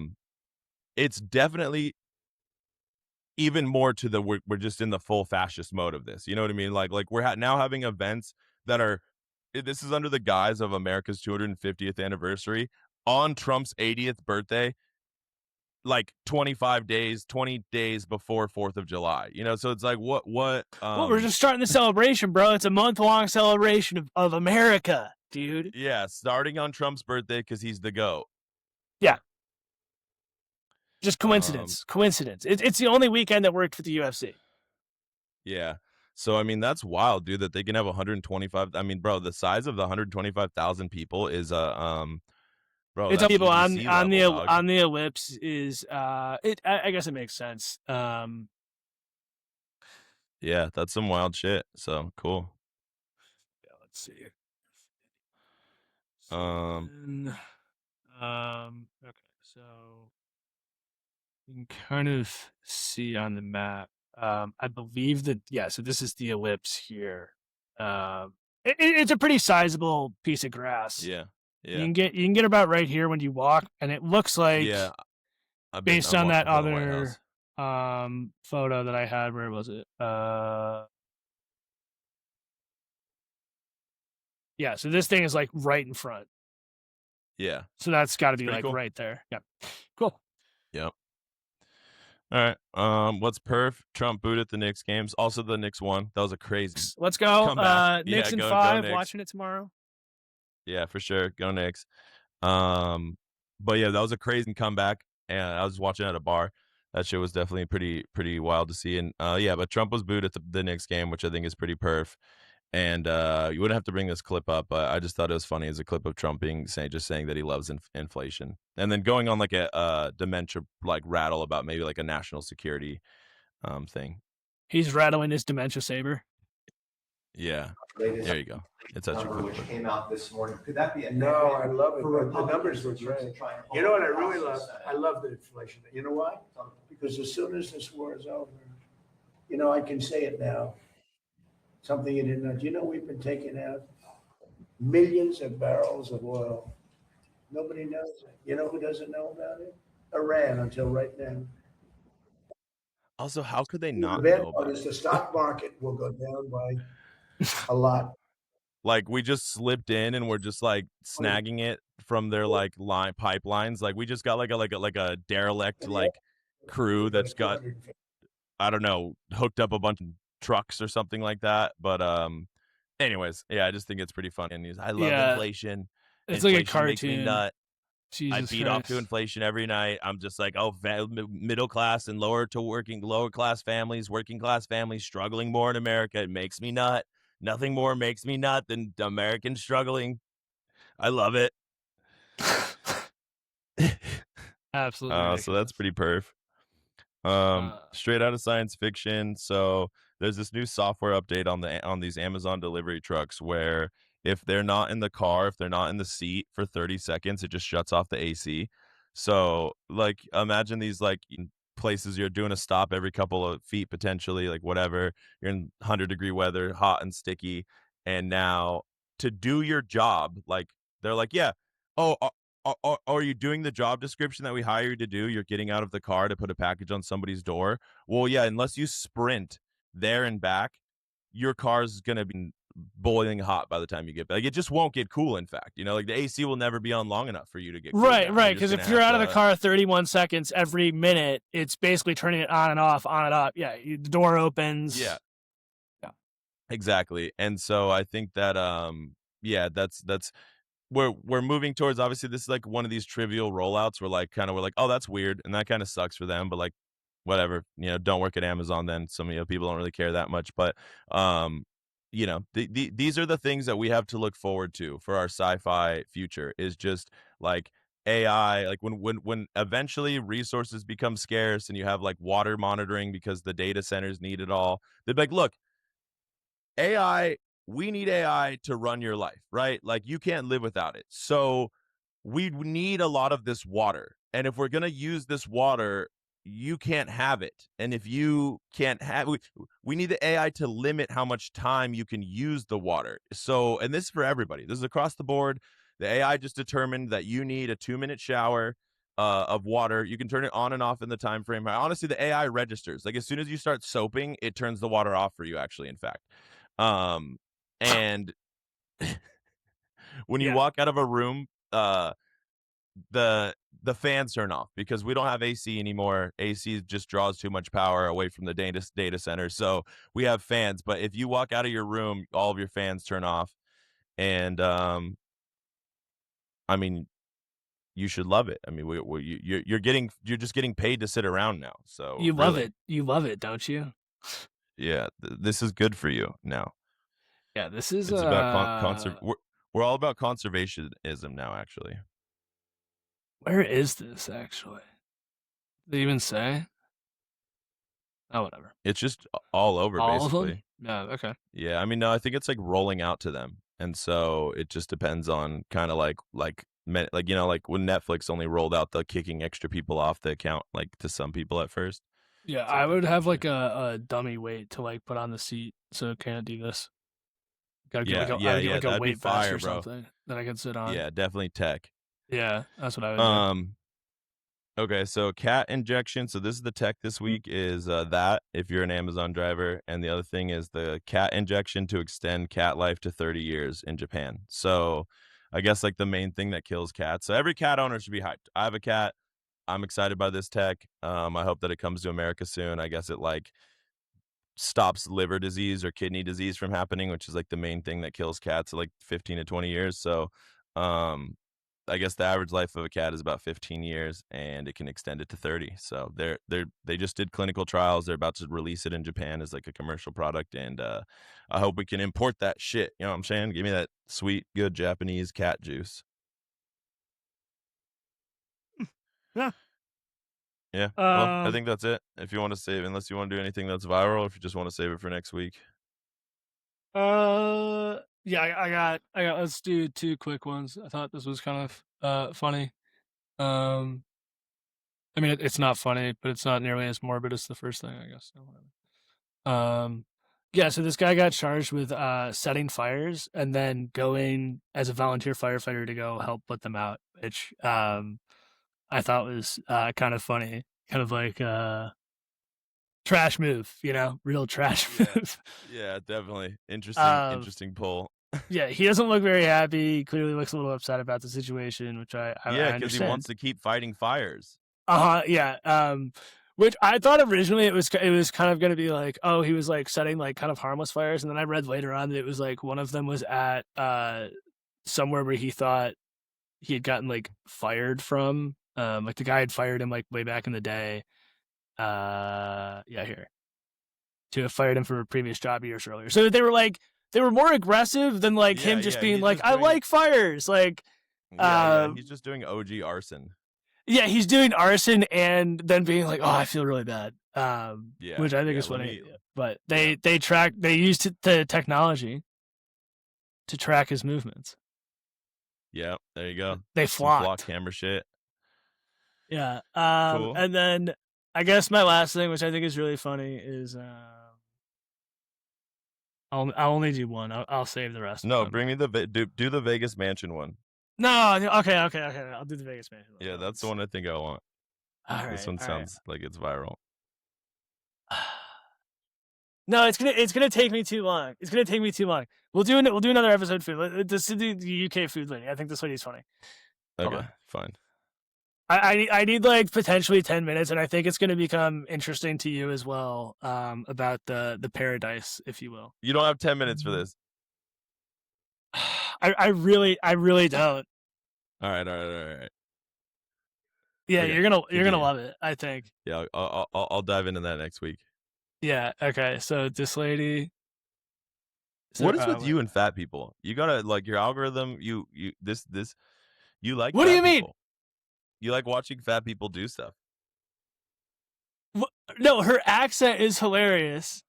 it's definitely even more to the we're just in the full fascist mode of this. You know what I mean? Like we're now having events that are, this is under the guise of America's 250th anniversary on Trump's 80th birthday, like 20 days before 4th of July, you know? So it's like, what, well, we're just starting the celebration, bro. It's a month-long celebration of America, dude. Yeah. Starting on Trump's birthday, cause he's the GOAT. Yeah. Just coincidence. It's the only weekend that worked for the UFC. Yeah. So, I mean, that's wild, dude, that they can have 125. I mean, bro, the size of the 125,000 people is, bro, it's people on the ellipse is I guess it makes sense. Yeah, that's some wild shit. So cool. Yeah, let's see. Okay, so you can kind of see on the map. I believe that so this is the ellipse here. It's a pretty sizable piece of grass. Yeah. You can get about right here when you walk, and it looks like based on that other photo that I had. Where was it? Yeah. So this thing is like right in front. Yeah. So that's got to be like right there. Yep. Cool. Yep. All right. What's perf? Trump booed at the Knicks games. Also, the Knicks won. That was a crazy. Let's go. Comeback. Knicks in go 5. Knicks. Watching it tomorrow. Yeah, for sure. Go Knicks. But yeah, that was a crazy comeback, and I was watching at a bar. That shit was definitely pretty wild to see. And yeah, but Trump was booed at the Knicks game, which I think is pretty perf. And you wouldn't have to bring this clip up, but I just thought it was funny as a clip of Trump saying that he loves inflation, and then going on like a dementia like rattle about maybe like a national security thing. He's rattling his dementia saber. Yeah, there you go. It's actually cool. Which came out this morning. Could that be a No, I love it. The numbers were great. You know what I really love? I love the inflation. You know why? Because as soon as this war is over, you know, I can say it now. Something you didn't know. Do you know we've been taking out millions of barrels of oil? Nobody knows it. You know who doesn't know about it? Iran until right now. Also, how could they not The bad know part about is it? the stock market will go down by a lot. Like we just slipped in and we're just like snagging it from their like line pipelines. Like we just got like a derelict like crew that's got, I don't know, hooked up a bunch of trucks or something like that. But anyways, yeah, I just think it's pretty funny. And I love inflation. It's inflation like a cartoon. Makes me nut. Jesus I beat Christ. off to inflation every night. I'm just like, oh, middle class and lower class families, working class families struggling more in America. It makes me nut. Nothing more makes me nut than Americans struggling. I love it. Absolutely. So that's pretty perf. Straight out of science fiction. So there's this new software update on these Amazon delivery trucks where if they're not in the car, if they're not in the seat for 30 seconds, it just shuts off the AC. So like imagine these like places you're doing a stop every couple of feet potentially, like whatever, you're in 100-degree weather, hot and sticky, and now to do your job, like they're like, yeah, oh, are you doing the job description that we hire you to do? You're getting out of the car to put a package on somebody's door. Well, yeah, unless you sprint there and back, your car's gonna be boiling hot by the time you get back. Like it just won't get cool. In fact, you know, like the AC will never be on long enough for you to get cool right. down. Right, because if you're out of the car 31 seconds every minute, it's basically turning it on and off, on and off. Yeah, the door opens. Yeah, exactly. And so I think that yeah, that's we're moving towards, obviously this is like one of these trivial rollouts where like we're like, oh, that's weird, and that kind of sucks for them, but like whatever, you know, don't work at Amazon then. Some people don't really care that much, but you know, these are the things that we have to look forward to for our sci-fi future, is just like AI, like when eventually resources become scarce and you have like water monitoring because the data centers need it all. They'd be like, look, AI, we need AI to run your life, right? Like you can't live without it. So we need a lot of this water. And if we're going to use this water, you can't have it. And if you can't have, we need the AI to limit how much time you can use the water. So, and this is for everybody. This is across the board. The AI just determined that you need a 2-minute shower of water. You can turn it on and off in the time frame. Honestly, the AI registers. Like as soon as you start soaping, it turns the water off for you, actually, in fact. And when you walk out of a room, the fans turn off because we don't have AC anymore. AC just draws too much power away from the data center. So we have fans, but if you walk out of your room, all of your fans turn off. And I mean, you should love it. I mean, you're just getting paid to sit around now. So you love it. You love it, don't you? Yeah, this is good for you now. Yeah, this is it's about we're all about conservationism now, actually. Where is this actually? Did they even say? Oh, whatever. It's just all over, all basically. Of them? Yeah, okay. Yeah, I mean, no, I think it's like rolling out to them, and so it just depends on kind of like you know, like when Netflix only rolled out the kicking extra people off the account, like to some people at first. Yeah, so I would have like a dummy weight to like put on the seat so it can't do this. Gotta get like a that'd be weight vest fire, or bro. something that I can sit on. Yeah, definitely tech. Yeah, that's what I would do. Okay, so cat injection. So this is the tech this week is that if you're an Amazon driver, and the other thing is the cat injection to extend cat life to 30 years in Japan. So I guess like the main thing that kills cats. So every cat owner should be hyped. I have a cat. I'm excited by this tech. I hope that it comes to America soon. I guess it like stops liver disease or kidney disease from happening, which is like the main thing that kills cats at like 15 to 20 years. So I guess the average life of a cat is about 15 years, and it can extend it to 30. So they just did clinical trials. They're about to release it in Japan as like a commercial product, and I hope we can import that shit. You know what I'm saying? Give me that sweet, good Japanese cat juice. Yeah. Yeah. Well, I think that's it. If you want to save, unless you want to do anything that's viral, if you just want to save it for next week. Yeah, I got. Let's do 2 quick ones. I thought this was kind of funny. I mean, it's not funny, but it's not nearly as morbid as the first thing, I guess. So whatever. Yeah. So this guy got charged with setting fires and then going as a volunteer firefighter to go help put them out, which I thought was kind of funny, kind of like trash move, real trash move. Yeah, definitely. Interesting pull. Yeah, he doesn't look very happy. He clearly looks a little upset about the situation, which I because he wants to keep fighting fires. Yeah. Which I thought originally it was kind of going to be like, oh, he was like setting like kind of harmless fires, and then I read later on that it was like one of them was at somewhere where he thought he had gotten like fired from, like the guy had fired him like way back in the day. Here to have fired him for a previous job years earlier. So they were more aggressive than like him just being like, I like fires. Like, he's just doing OG arson. Yeah, he's doing arson and then being like, oh, I feel really bad. Which I think is funny. But they used the technology to track his movements. Yeah, there you go. They flocked. Flock camera shit. Yeah. Cool. And then I guess my last thing, which I think is really funny, is I'll only do one. I'll save the rest. No, bring me do the Vegas Mansion one. No, okay. I'll do the Vegas Mansion one. Yeah, that's the one I think I want. This one sounds like it's viral. No, it's gonna take me too long. We'll do another episode food. This is the UK food lady. I think this lady's funny. Okay, fine. I need like potentially 10 minutes, and I think it's going to become interesting to you as well, about the paradise, if you will. You don't have 10 minutes for this. I really don't. All right. Yeah, okay, you're gonna love it, I think. Yeah, I'll dive into that next week. Yeah. Okay. So this lady. What is with you and fat people? You gotta like your algorithm. You like. What do you mean? People. You like watching fat people do stuff. No, her accent is hilarious.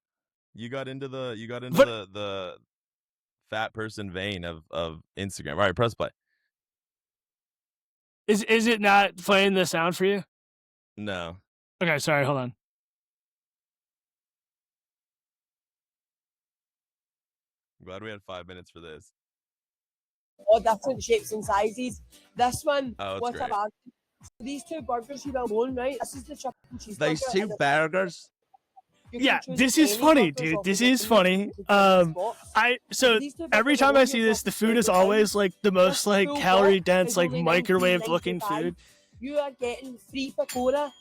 You got into the fat person vein of Instagram. All right, press play. Is it not playing the sound for you? No. Okay, sorry, hold on. I'm glad we had 5 minutes for this. All different shapes and sizes. This one, what about these 2 burgers here alone, right? This is the chicken cheeseburger. These 2 burgers? Yeah, this is funny, dude. This is funny. Every time I see this, the food is always like the most like calorie dense, like microwave looking food. You are getting 3 pakora,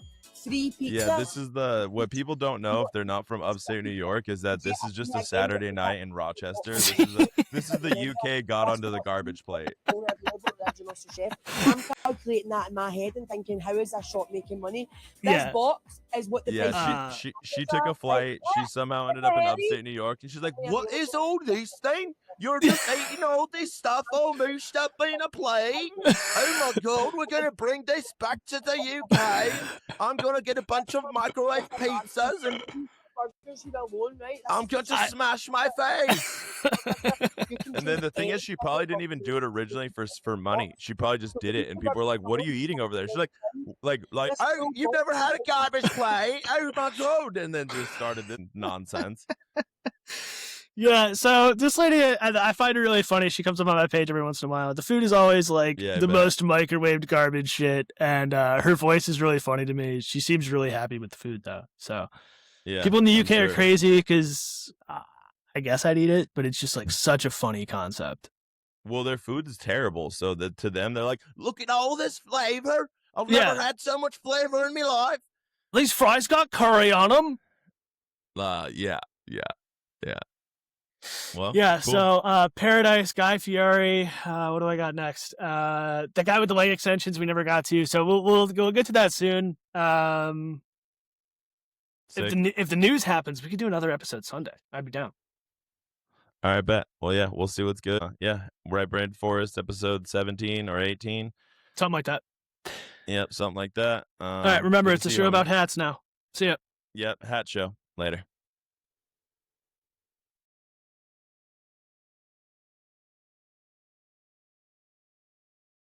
3 pizza. Yeah, this is what people don't know if they're not from upstate New York is that this is just a Saturday night in Rochester. This is the UK got onto the garbage plate. I'm calculating that in my head and thinking, how is this shop making money? This box is what the she took a flight. She somehow ended up in upstate New York, and she's like, "What is all this thing? You're just eating all this stuff all moosed up in a plate? Oh my god, we're gonna bring this back to the UK. I'm gonna get a bunch of microwave pizzas and I'm going to smash my face." And then the thing is, she probably didn't even do it originally for money. She probably just did it, and people were like, "What are you eating over there?" She's like, "Oh, you've never had a garbage plate? Oh my god!" And then just started this nonsense. Yeah, so this lady, I find her really funny. She comes up on my page every once in a while. The food is always like the most microwaved garbage shit, and her voice is really funny to me. She seems really happy with the food, though. So people in the UK are crazy because I guess I'd eat it, but it's just like such a funny concept. Well, their food is terrible, so that to them, they're like, look at all this flavor. I've never had so much flavor in my life. These fries got curry on them. Yeah. Well, yeah. Cool. So, Paradise, Guy Fieri. What do I got next? The guy with the leg extensions we never got to. So we'll get to that soon. If the news happens, we could do another episode Sunday. I'd be down. All right, bet. Well, yeah, we'll see what's good. Right Brain Forest, episode 17 or 18. Something like that. Yep, something like that. All right, remember, it's a show about hats now. See ya. Yep, hat show. Later.